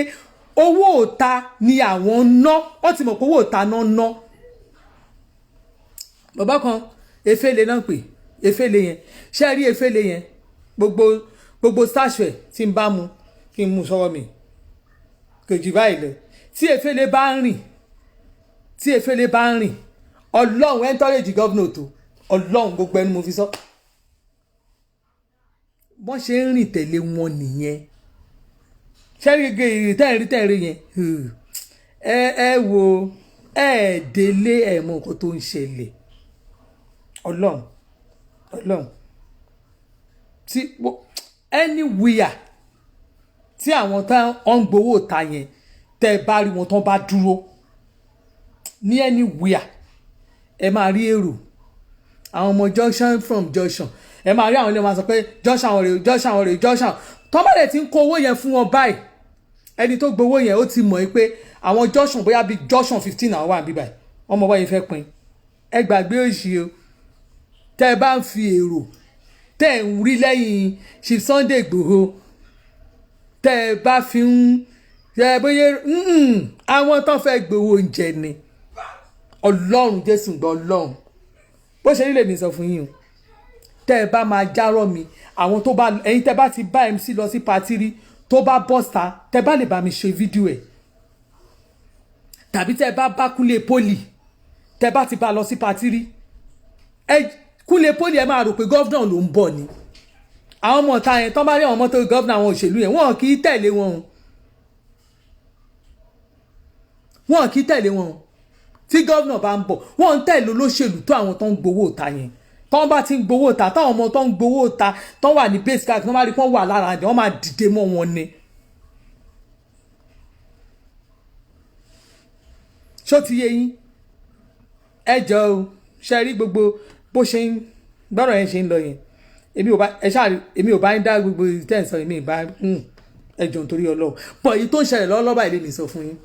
owó òta ni àwọn ná wọ́n ti mọ̀ pé owó òta náà ná bàbá kan efele náà pè efele yẹn ṣé rí efele yẹn gbogbo sáṣọ ẹ̀ tí ń bá mu kí n mú sọ́wọ́ mi kejì báyìí lọ tí efele bá ń rìn ọlọ́run encourage governor tó ọlọ́run gbogbo ẹnu mo fi sọ bọ́n ṣe ń rìn tẹ̀lé wọn nìyẹn ṣẹ́rígé ìrìtẹ́rì yẹn ẹ wo ẹ délé ẹ mọ nǹkan tó ń ṣẹlẹ̀ ọlọ́run tí anywhere tí àwọn tá ń gbowó ta yẹn tẹ́ bá rí wọn tán bá dúró ní anywhere ẹ máa rí èrò àwọn ọmọ junction from junction ẹ máa rí àwọn ilé wọn sọ pé junction tó bá dẹ̀ ti ń kó owó yẹn fún wọn báyìí ẹni tó gbowó yẹn ó ti mọ̀ pé àwọn junction bóyá bíi junction 15 àwọn wà níbí báyìí ọmọ báyìí fẹ́ pín ẹ gbàgbé òṣì o tẹ́ ẹ bá ń fi èrò tẹ́ ẹ ń rí lẹ́yìn Chief Sunday Igboho tẹ́ ẹ bá fi ń bóyá àwọn tó fẹ́ gbowó oúnjẹ ni ọlọ́run Jésù gbọ́ ọlọ́run bó ṣe nílé mi sọ fún yín o tẹ́ ẹ bá máa járọ̀ mi àwọn tó bá ẹ̀yin tẹ́ bá ti bá MC lọ sí patí rí tó bá bọ́sta tẹ́ bá lè bá mi ṣe fídíò ẹ̀ tàbí tẹ́ bá Kúnlé Poli tẹ́ bá ti bá lọ sí patí rí Kúnlé Poli ẹ máa rò pé gọ́vnà ló ń bọ̀ ni àwọn ọmọ ọ̀tá yẹn tó bá rí àwọn ọmọ tó gọ́vnà àwọn òṣèlú yẹn wọn kì í tẹ̀lé wọn tí gọ́vnà bá ń bọ̀ wọ́n ń tẹ̀lé olóṣèlú tó àwọn tó ń gbowó ta yẹn tó ń bá ti ń gbowó ta táwọn ọmọ tó ń gbowó ta tó wà ní base card tó bá rí pọ́n wà lára àjẹ́ wọ́n máa dìde mọ́ wọn ni. ṣó ti yé yín ẹ jọ o ṣe rí gbogbo bó ṣe ń gbọ́dọ̀ yẹn ṣe ń lọ yẹn èmi ò bá ń dá gbogbo tẹ̀sán èmi ì bá ẹjọ́ nítorí Ọlọ́run pọ̀ èyí tó ń ṣẹlẹ̀ lọ́wọ́lọ́wọ́ báyìí lè mi sọ fún yín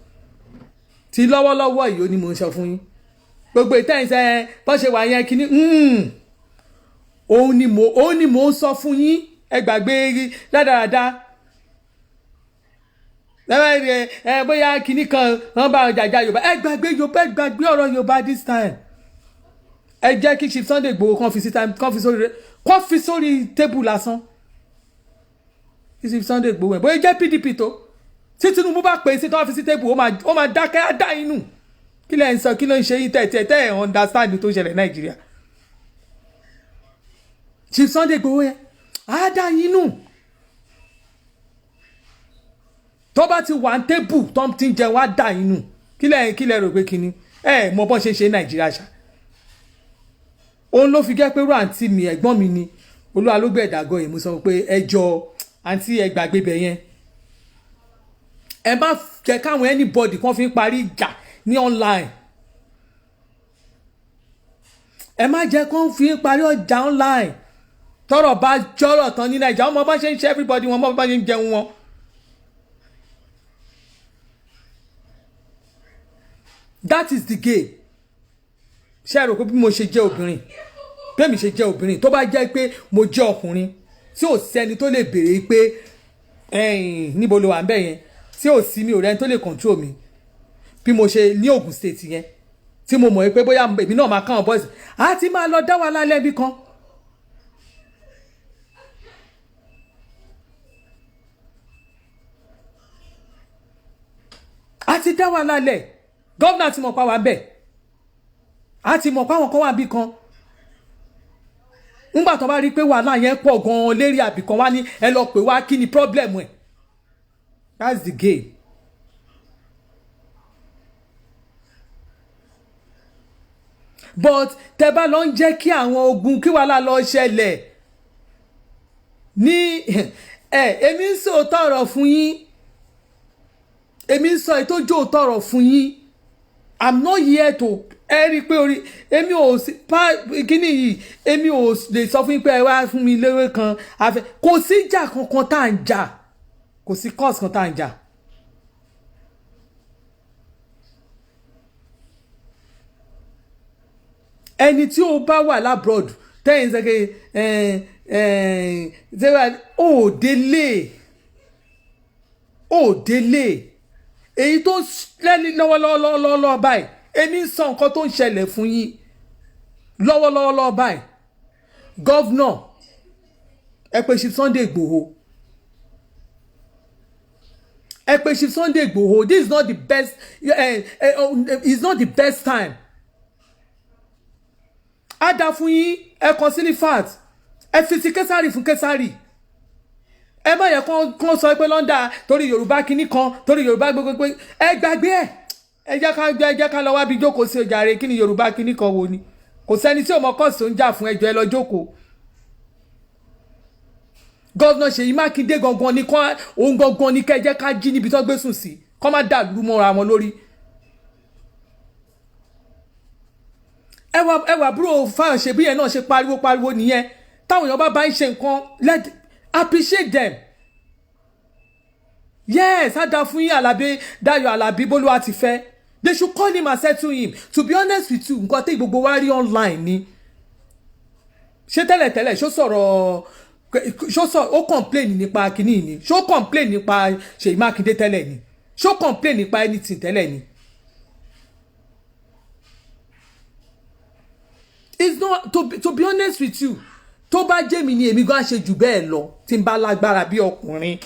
tí lọ́wọ́lọ́wọ́ yìí ó ní mo ń sọ fún yín gbogbo ìtẹ́yìnsẹ́ bọ́ ṣe wà yẹn kínní òun ni mo ń sọ fún yín ẹ gbàgbé dáadáa bóyá kínní kan wọ́n bá jàjà Yorùbá ẹ gbàgbé ọ̀rọ̀ Yorùbá this time ẹ jẹ́ kí Chief Sunday Igboho kàn fi sórí tébù lásán kí Chief Sunday Igboho ẹ̀ bóyá jẹ́ PDP tó tí Tinubu bá pè é sí tó wá fi sí tébù ó máa dákẹ́ á dá inú kí lẹ́ ń sọ kí ló ń ṣe yín tẹ́ ẹ̀ understand tó ṣẹlẹ̀ Nàìjíríà Chief Sunday Igboho yẹn á dá inú tó bá ti wà ní tébù tó ti ń jẹun á dá inú kí lẹ́ rò pé kíní mọ bọ́n ṣe Nàìjíríà ṣá òun ló fi gẹ́ pé rú àǹtí mi ẹ̀gbọ́n mi ni Olúwa ló gbé ẹ̀dàgọ́ yìí mo sọ pé ẹjọ́ àǹtí ẹ gbàgbé bẹ̀ yẹn ẹ má jẹ́ káwọn anybody kan fi ń parí ìjà ní online ẹ má jẹ́ kó fi ń parí ọjà online tọ́rọ̀ bá jọ́rọ̀ tán ní Nàìjíríà ọmọ bá ṣe ń ṣe everybody wọn ọmọ bá ṣe ń jẹun wọn. That is the game ṣé ẹ rò pé bí mo ṣe jẹ́ obìnrin bí mi ṣe jẹ́ obìnrin tó bá jẹ́ pé mo jẹ́ ọkùnrin tí ò sẹ́ni tó lè béèrè pé níbo ló wà ń bẹ̀ yẹn tí ò sí mi ò rẹ́ni tó lè control mi bí mo ṣe ní Ògùn state yẹn tí mo mọ̀ pé bóyá èmi náà máa káwọn boys á ti máa lọ dá wa lálẹ́ bí kan. a ti dá wa lálẹ̀ gọ́vnà ti mọ̀ pa wá bẹ́ẹ̀ a ti mọ̀ pa àwọn kan wà bí kan ńgbà tó bá rí pé wàhálà yẹn pọ̀ gan-an lérí àbìkan wá ní ẹ lọ pè wá kí ni problem ẹ̀ that's the game. But tẹ́ bá lọ ń jẹ́ kí àwọn ogun kí wàhálà lọ ṣẹlẹ̀ ní èmi ń sọ tọrọ fún yín èmi ń sọ ìtọ́jú tọrọ fún yín I'm not here to ẹ rí i pé orí èmi ò sí kíní yìí èmi ò lè sọ fún yín pé ẹ wá fún mi léwé kan àfẹ kò sí ìjà kankan tá à ń jà kò sí cause kan tá à ń jà. ẹni tí ó bá wà lábroad tẹ́yìn sẹ́kẹ̀ ó délé èyí tó lẹ́ni lọ́wọ́lọ́wọ́ báyìí èmi ń sọ nǹkan tó ń ṣẹlẹ̀ fún yín lọ́wọ́lọ́wọ́ báyìí gọ́vnà ẹ pè Chief Sunday Igboho ẹ pè Chief Sunday Igboho this is not the best it's not the best time. A dá fún yín ẹ kàn sí ní fat ẹ fi ti Késàrì fún Késàrì ẹ má yẹ kán sọ pé London torí Yorùbá kínní kan torí Yorùbá gbogbo ẹ gbàgbé ẹ jẹ́ ká lọ wá bí jókòó sí ojàre kí ni Yorùbá kínní kan wo ni kò sẹ́ni tí ò mọ kọ́ọ̀sì tó ń jà fún ẹjọ́ ẹ lọ jókòó. Gọ́vnà Ṣèyí Mákindé gangan ni kán òun gangan ni kẹ́ ẹ jẹ́ ká jí níbi tó gbé sùn sí kán má dàlú mọ́ra wọn lórí. ẹwà búrò fáwọn ṣe bí yẹn náà ṣe pariwo nìyẹn táwọn èèyàn bá ń ṣe nǹkan let appreciate them. Yes, á dá fún yín Àlàbí Dayọ̀ Àlàbí Bólúwa ti fẹ́ they should call him and settle him. To be honest with you nǹkan tí gbogbo wa rí online ni ṣé tẹ́lẹ̀tẹ́lẹ̀ ṣó sọ ó complain nípa kínní ni ṣó complain nípa Ṣèyí Mákindé tẹ́lẹ̀ ni ṣó complain nípa anything tẹ́lẹ̀ ni. It's not to be honest with you tó bá jẹ́ mi ni èmi gan ṣe jù bẹ́ẹ̀ lọ tí n bá lágbára bí ọkùnrin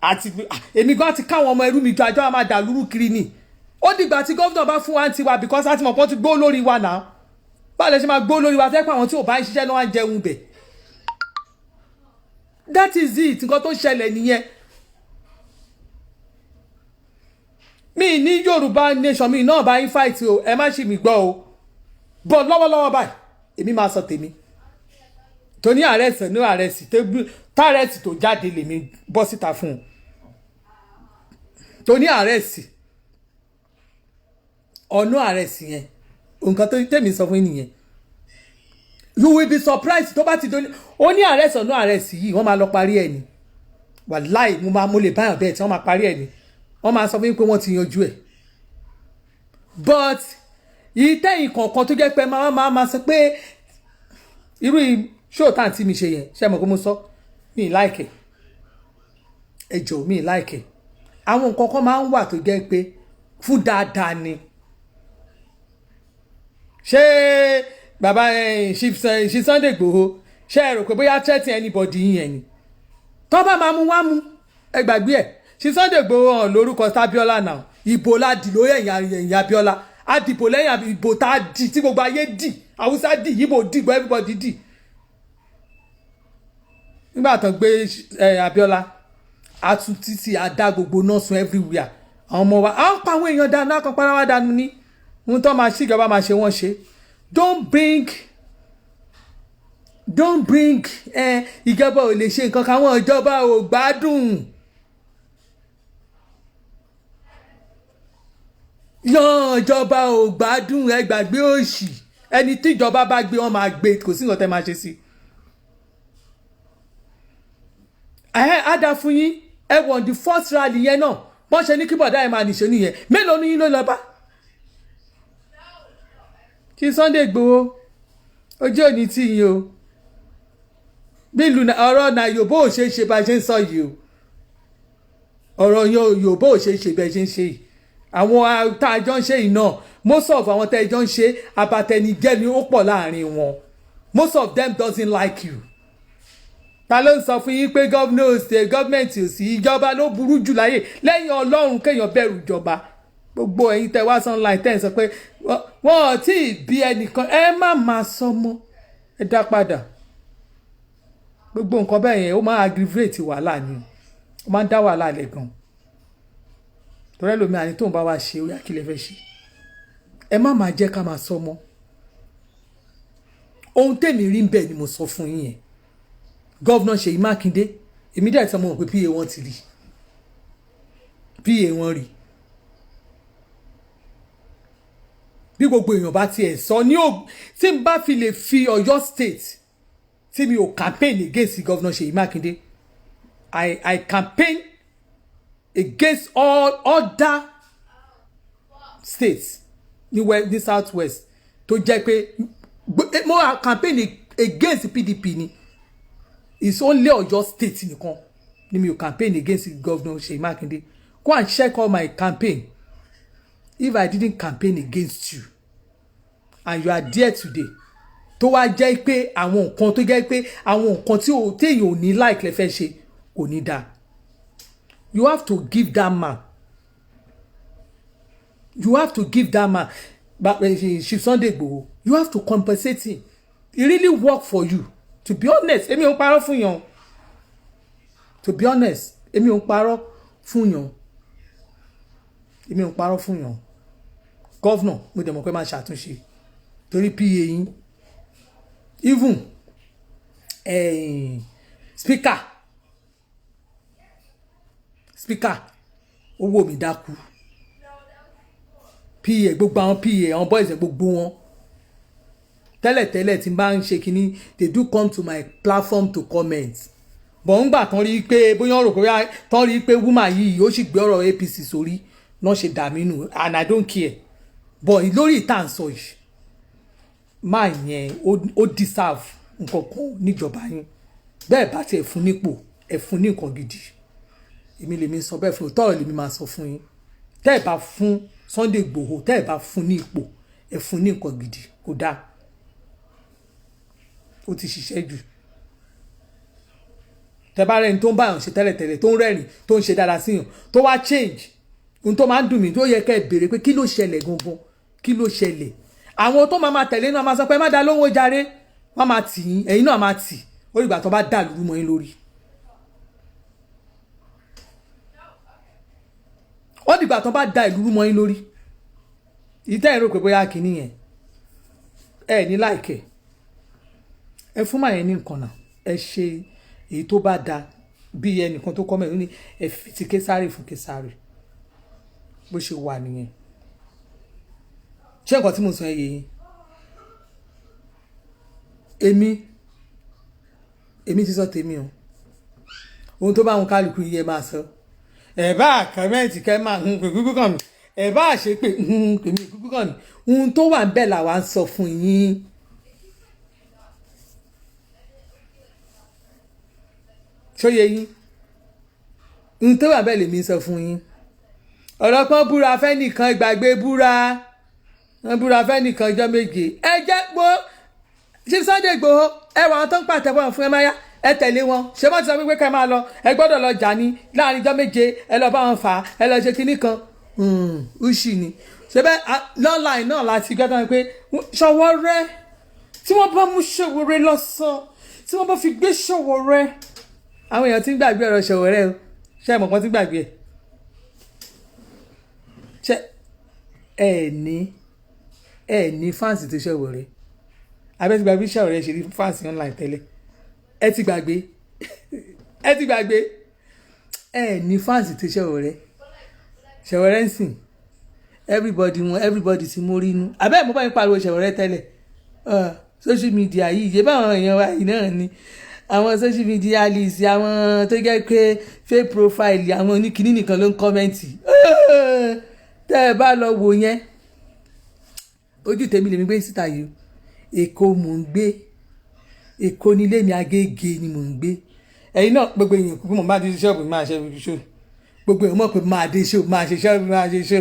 àti èmi gan ti káwọn ọmọ ẹrú mi jọ àjọ máa dà lúrú kiri ni ó dìgbà tí gómìnà bá fún wa ń tiwa because àti mọ̀ pọ́n ti gbó lórí wa náà báwo lè ṣe máa gbó lórí wa fẹ́ pé àwọn tí ò bá ń ṣiṣẹ́ náà wá ń jẹun bẹ̀ that is it nǹkan tó ṣẹlẹ̀ nìyẹn. mi ní Yorùbá nation mi náà bá yín fight o ẹ má ṣì mí gbọ́ o bọ́ lọ́wọ́lọ́wọ́ báyìí èmi máa sọ tèmi tó ní àrẹ́sì ní àrẹ́sì tàrẹ́sì tó jáde lèmi bọ́ síta fún un tó ní àrẹ́sì ọ̀nà àrẹ́sì yẹn nǹkan tó tèmi sọ fún yín nìyẹn you will be surprised tó bá ti dóní ó ní àrẹ́sì ọ̀nà àrẹ́sì yìí wọ́n máa lọ parí ẹ̀ ni wàláì mo lè báyọ̀ bẹ́ẹ̀ tí wọ́n máa parí ẹ̀ ni wọ́n máa sọ fún yín pé wọ́n ti yanjú ẹ̀ but ìtẹ̀yìn kọ̀ọ̀kan tó jẹ́ pé máa sọ pé irú ṣóò tá à ń tí mi ṣe yẹn ṣe mọ̀ pé mo sọ mi ì láìkẹ̀ ẹjọ́ mi ì láìkẹ̀ àwọn nǹkan kan máa ń wà tó jẹ́ pé fún dáadáa ni ṣé bàbá ṣí Sunday Igboho ṣe é rò pé bóyá threaten anybody yẹn ni tó bá máa mú wá mú ẹ gbàgbé ẹ ṣí Sunday Igboho hàn lórúkọ Abíọ́lá náà ìbò ládì lórí ẹ̀yìn Abíọ́lá àdìbò lẹ́yìn ìbò tá a dì tí gbogbo ayé dì Haúsá dì Ìgbò dì gbọ́ everybody dì nígbà tán gbé Abíọ́lá àtúntí ti àdá gbogbo náà sun everywhere àwọn ọmọ wa àwọn pa àwọn èèyàn dànù àkàn para wa dànù ní ohun tó máa ṣèjọba máa ṣe wọ́n ṣe don't bring ìjọba ò lè ṣe nǹkan kan àwọn ìjọba ò gbádùn yan ìjọba ò gbádùn ẹ gbàgbé òṣì ẹni tí ìjọba bá gbé wọn máa gbé kò sí nǹkan tẹ́ máa ṣe sí. á dá fún yín ẹ wọ̀n the first rally yẹn náà wọ́n ṣe ní kí bọ̀dá ẹ̀ máa nìṣó nìyẹn mélòó ní yín ló lọ bá. kí Sunday Igboho ojú òní tí yín o bí ìlú ọ̀rọ̀ náà Yorùbá ò ṣe é ṣe bá ṣe ń sọ yìí o ọ̀rọ̀ Yorùbá ò ṣe é ṣe bẹ́ẹ̀ ṣe ń ṣe yìí àwọn tá a jọ ń ṣe yìí náà most of àwọn tá a jọ ń ṣe abatẹnijẹ́ ni ó pọ̀ láàrin wọn most of them doesn't like you. ta ló ń sọ fún yín pé gọ́ọ̀mẹ̀ntì ò sí ìjọba ló burú jù láyé lẹ́yìn Ọlọ́run kéèyàn bẹ̀rù ìjọba gbogbo ẹ̀yin tẹ́ wá online tẹ́ ń sọ pé wọ́n ò tí ì bí ẹnìkan ẹ má máa sọ mọ́ ẹ dá padà gbogbo nǹkan bẹ́ẹ̀ yẹn ó máa aggravate wàhálà ni ó máa ń dá wàhálà lẹ̀ gan torí ẹlòmíà ni tóun bá wá ṣe ó yá kí lè fẹ́ ṣe ẹ má máa jẹ́ ká máa sọ mọ́ ohun tèmi rí ń bẹ̀ ni mo sọ fún yín yẹn gọ́vnà Ṣèyí Mákindé èmi dẹ̀ sọ mọ́ pé pa wọn ti rí pa wọn rí bí gbogbo èèyàn bá tiẹ̀ sọ ní ò tí n bá fi lè fi Ọ̀yọ́ state tí mi ò campaign against gọ́vnà Ṣèyí Mákindé I campaign against all other states ní south west tó jẹ́ pé mo campaign against PDP ni it's only Ọ̀yọ́ state nìkan ni mi ò campaign against governor Ṣèyí Mákindé go and check all my campaign if I didn't campaign against you and you are there today tó wá jẹ́ pé àwọn nǹkan tó jẹ́ pé àwọn nǹkan tí téèyàn ò ní like lè fẹ́ ṣe kò ní dáa you have to give that man Chief Sunday Igboho you have to compensate him he really work for you to be honest èmi ò ń parọ́ fún yàn to be honest èmi ò ń parọ́ fún yàn governor mo dẹ̀ mọ̀ pé máa ṣàtúnṣe torí pa yín even speaker owó mi dákú pa gbogbo àwọn pa àwọn boys gbogbo wọn tẹ́lẹ̀tẹ́lẹ̀ tí n bá ń ṣe kínní they do come to my platform to comment bọ̀ ń gbà tán rí pé bóyá ọ̀rọ̀ kò tán rí pé woman yìí ó sì gbé ọ̀rọ̀ APC sórí náà ṣe dàmí nù and I don't care but lórí ìta ń sọ yìí máa yẹn ó deserve nǹkan kan níjọba yín bẹ́ẹ̀ bá tiẹ̀ fún nípò ẹ̀ fún ní nǹkan gidi èmi lèmi sọ bẹ́ẹ̀ fún yín tọ́rọ̀ lèmi máa sọ fún yín tẹ́ ẹ̀ bá fún Sunday Igboho tẹ́ ẹ̀ bá fún ní ipò ẹ̀ fún ní nǹkan gidi kò dáa ó ti ṣiṣẹ́ jù tẹ́ bá rẹ́ni tó ń báyàn ṣe tẹ́lẹ̀tẹ́lẹ̀ tó ń rẹ́rìn tó ń ṣe dáadáa síyàn tó wá change ohun tó máa ń dùn mí tó yẹ kẹ́ ẹ béèrè pé kí ló ṣẹlẹ̀ gangan kí ló ṣẹlẹ̀ àwọn tó máa tẹ̀lé náà máa sọ pé má dá lówó jàre wọ́n máa tì yín ẹ̀yin náà máa tì ó dìgbà tó bá dà lúrú mọ́ yín lórí ó dìgbà tó bá da ìlú mọ́ yín lórí ìtẹ́ ìrò pé bóyá kìíní yẹn ẹ ní láìkẹ́ ẹ fún màá yẹn ní nǹkan náà ẹ ṣe èyí tó bá da bí ẹnìkan tó kọ́ mẹ́rin ní ẹ fi ti Késárì fún Késárì bó ṣe wà nìyẹn ṣé nǹkan tí mo sọ ẹ yé yín èmi ti sọ tèmi o ohun tó bá wọn kálukú yẹ máa sọ ẹ bá kọ́mẹ́ǹtì kẹ́ máa hun pé kúkú kàn mí ẹ bá ṣe pé èmi kúkú kàn mí ohun tó wà ń bẹ̀ làwa ń sọ fún yín ṣóyè yín ohun tó wà ń bẹ̀ lèmi sọ fún yín ọ̀rọ̀ kan búra fẹ́ nìkan ìgbàgbé búra wọn búra fẹ́ nìkan ọjọ́ méje ẹ jẹ́ pé Chief Sunday Igboho ẹ wà wọn tó ń pàtẹ́wọ́ fún ẹ máa yá ẹ tẹ̀lé wọn ṣé wọ́n ti sọ wípé ká máa lọ ẹ gbọ́dọ̀ lọ jà ní láàrin ọjọ́ méje ẹ lọ bá wọn fà á ẹ lọ ṣe kinní kan ushi ni ṣe bẹ́ẹ̀ lọ́nláìn náà láti gbọ́dọ̀ pé Ṣọ̀wọ́rẹ́ tí wọ́n bá mú Ṣọ̀wọ́rẹ́ lọ́sàn tí wọ́n bá fi gbé Ṣọ̀wọ́rẹ́ àwọn èèyàn ti ń gbàgbé ọ̀rọ̀ Ṣọ̀wọ́rẹ́ o ṣé ẹ mọ̀ kan ti gbàgbé ẹ̀ ṣé ẹ ní fáǹsì tó Ṣọ̀wọ́rẹ́ abẹ́ ti gbàgbé Ṣọ̀wọ́rẹ́ ṣe rí fáǹsì online tẹ́lẹ̀ ẹ ti gbàgbé ẹ ní fáǹsì tó Ṣọ̀wọ́rẹ́ ń sìn everybody ti mórí inú abẹ́ mo bá yín pariwo Ṣọ̀wọ́rẹ́ tẹ́lẹ̀ social media yìí yé báwọn èèyàn wa yìí náà ni àwọn social media list àwọn tó jẹ́ pé fake profile àwọn oníkìní nìkan ló ń kọ́mẹ́ǹtì tẹ́ ẹ bá lọ wò yẹn ojú tèmi lèmi gbé síta yìí Èkó mò ń gbé Èkó nílé mi Agége ni mò ń gbé ẹ̀yin náà gbogbo èèyàn kúkú mọ̀ máa dé ṣọ́ọ̀bù máa ṣe ṣó gbogbo èèyàn mọ̀ pé máa dé ṣó máa ṣe ṣọ́ọ̀bù máa ṣe ṣó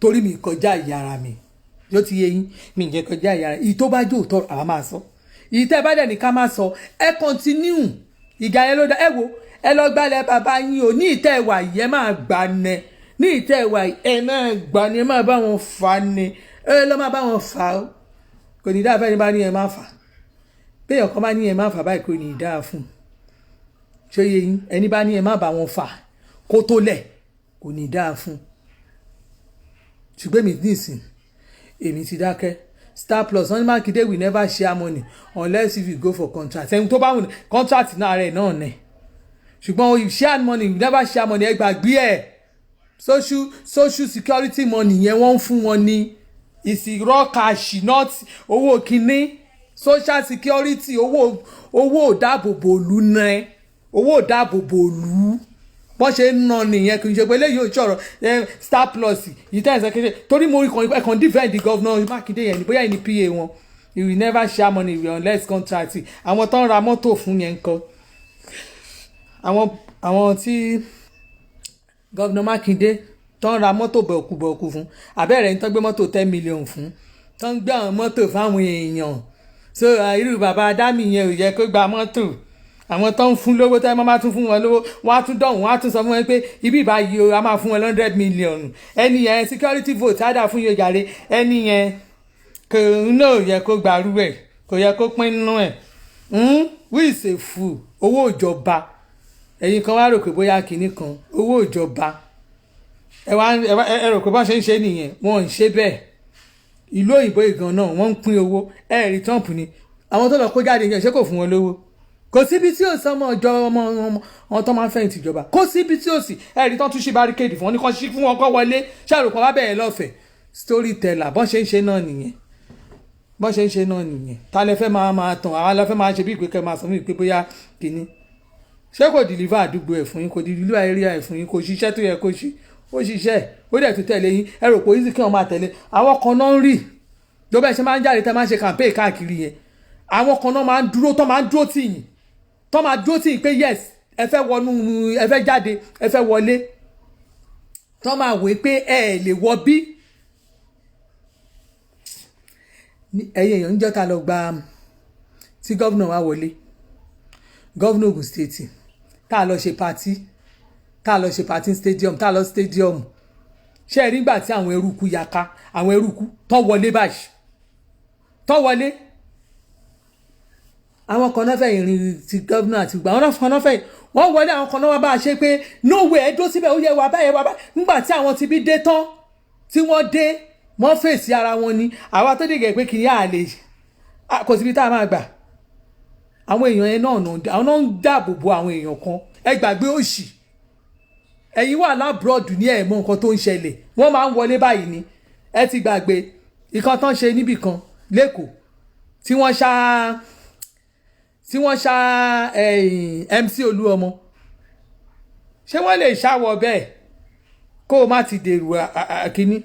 torí mi kọjá ìyára mi yóò ti yé yín mi jẹ́ kọjá ìyára ìyí tó bá jó òótọ́ àwa máa sọ ìyí tẹ́ bá dẹ̀ ní ká máa sọ ẹ kọ́ntínú ìgbà yẹn ló dá ẹ wo ẹ lọ gbálẹ̀ bàbá yín ò ní ìtẹ́ ìwà yẹn máa gbà nẹ ní ìtẹ́ ìwà ẹ máa gbà ni ẹ máa bá wọn fà ni ẹ lọ́ máa bá wọn fà ó kò ní dáa fẹ́ni bá ní ẹ máa fà bẹ́ẹ̀ ọ̀kan bá ní ẹ máa fà báyìí kò ní dáa fún ṣé yẹ yín ẹni bá ní ẹ má bá wọn fà kó tó lẹ̀ kò ní dáa fún ṣùgbọ́n mi nísìn èmi ti dákẹ́ Star Plus wọ́n ní Mákindé will never share money unless if you go for contract ẹni tó bá wù ní contract náà rẹ̀ náà nẹ̀ ṣùgbọ́n if share money will never share money ẹ gbàgbé ẹ̀ social security money yẹn wọ́n ń fún wọn ní ìsìrọ́ cash not owó kínní social security owó ìdáàbòbò ìlú náà owó ìdáàbòbò ìlú wọ́n ṣe ń ná nìyẹn kì í ṣe pé eléyìí ò ṣọ̀rọ̀ Star Plus yìí tẹ́ ẹ̀ sẹ́kẹ́ṣẹ́ torí mo rí ẹ̀kan defend the governor Mákindé yẹn ni bóyá ẹni PA wọn you will never share money unless contract àwọn tó ń ra mọ́tò fún yẹn ńkọ́ àwọn tí governor Mákindé tó ń ra mọ́tò bọ̀kùbọ̀kù fún abẹ́rẹ́ ní tó gbé mọ́tò 10 million fún tó ń gbé àwọn mọ́tò fáwọn èèyàn so irú bàbá Adámì yẹn ò yẹ kó gba mọ́tò àwọn tó ń fún lówó tẹ́ wọ́n máa tún fún wọn lówó wọ́n á tún dọ̀hún wọ́n á tún sọ fún wọn pé ibi ìbáyìí o a máa fún wọn 100 million ẹni yẹn security vote á dà fún yóò jàre ẹni yẹn kò náà yẹ kó gbàrú ẹ̀ kò yẹ kó pín nínú ẹ̀ wí ìsèfù owó ìjọba ẹ̀yin kan wá rò pé bóyá kinní kan owó ìjọba ẹ rò pé bá ṣe ń ṣe nìyẹn wọn ò ń ṣe bẹ́ẹ̀ ìlú òyìnbó ìgan náà wọ́n ń pín owó ẹ̀rí Trump ni àwọn tó lọ kó jáde yẹn ṣé kò fún wọn lówó kò síbi tí ò sọ ọmọ ìjọ ọmọ tó máa ń fẹ̀yìntì ìjọba kò síbi tí ò sí ẹ̀rí tán tún ṣí barricade fún wọn ní kan ṣí fún wọn kọ́ wọlé ṣàròpọ̀ wá bẹ̀rẹ̀ lọ́fẹ̀ẹ́ storyteller bọ́n ṣe ń ṣe náà nìyẹn ta lẹ fẹ́ máa tàn àwa lẹ fẹ́ máa ṣe bí ìpè kẹ́ máa sọ fún ìpè bóyá kìíní ṣé kò deliver àdúgbò ẹ̀ fún yín kò deliver area ẹ̀ fún yín kò ṣiṣẹ́ tó yẹ kó ṣe ó ṣiṣẹ́ ó dẹ̀ tún tẹ̀lé yín ẹ rò pé easy kí wọ́n máa tẹ̀lé àwọn kan náà ń rì ló bẹ́ẹ̀ ṣe máa ń jáde tẹ́ máa ń ṣe campaign káàkiri yẹn àwọn kan náà máa ń dúró tì yín tó máa dúró tì í pé yes ẹ fẹ́ wọnú ẹ fẹ́ jáde ẹ fẹ́ wọlé tó máa wé pé ẹ lè wọ bí ẹ̀yin èèyàn ń jẹ́ ká lọ gba tí gómìnà wa wọlé gómìnà Ògùn state tá a lọ ṣe party stadium tá a lọ stadium ṣe é rí gbà tí àwọn eruku yaka àwọn eruku tó wọlé báyìí tó wọlé àwọn kan náà fẹ́ ìrìn ti gómìnà àti gbà wọn kan náà fẹ́ wọ́n wọlé àwọn kan náà wá bá a ṣe pé no way ẹ dó síbẹ̀ ó yẹ wà báyẹn wà báyẹn nígbà tí àwọn ti bí dé tán tí wọ́n dé wọ́n fèsì ara wọn ni àwa tó dìgẹ̀ pé kì í yá àlè kò síbi tá a máa gbà àwọn èèyàn yẹn náà àwọn náà ń dáàbò bo àwọn èèyàn kan ẹ gbàgbé òṣì ẹ̀yin wà lábúrọ̀dù ní ẹ̀mọ́ nǹkan tó ń ṣẹlẹ̀ wọ́n máa ń wọlé báyìí ni ẹ ti gbàgbé ìkan tán ṣe níbì kan lẹ́kọ̀ọ́ tí wọ́n ṣá MC Olúọmọ ṣé wọ́n lè ṣàwọ̀ bẹ́ẹ̀ kó o má ti dèrò kínní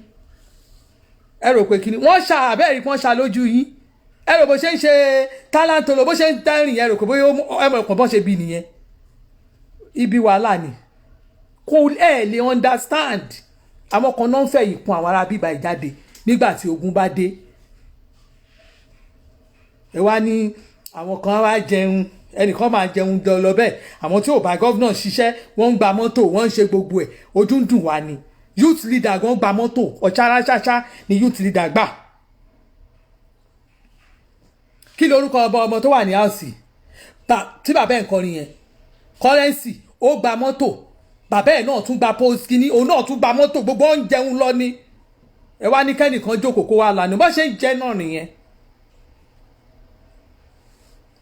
ẹ rò pé kínní wọ́n ṣá abẹ́rẹ́ wọ́n ṣá lójú yín ẹ rò bó ṣe ń ṣe tálántolo bó ṣe ń dárìn ẹ rò pé bóyá ẹmọ ẹ̀kọ́ bọ́ ṣe bí nìyẹn ibi wàhálà ni kò ẹ lè understand àwọn kan náà ń fẹ́ ìkun àwọn ará bíbá ìjáde nígbà tí ogun bá dé ẹ wá ní àwọn kan wá jẹun ẹnìkan máa jẹun lọ bẹ́ẹ̀ àwọn tí ò bá gọ́vnà ṣiṣẹ́ wọ́n ń gba mọ́tò wọ́n ń ṣe gbogbo ẹ̀ ojú ń dùn wá ni youth leader gan gba mọ́tò ọ̀chára ṣáṣá ni youth leader gbà kí lorúkọ ọmọ tó wà ní house tí bàbá ẹ̀ ń kọrin yẹn Currency ó gba mọ́tò bàbá ẹ̀ náà tún gba post kínní òun náà tún gba mọ́tò gbogbo ń jẹun lọ ni ẹ wá ní kẹ́nìkan jókòó kó wá lànà bó ṣe ń jẹ náà nìyẹn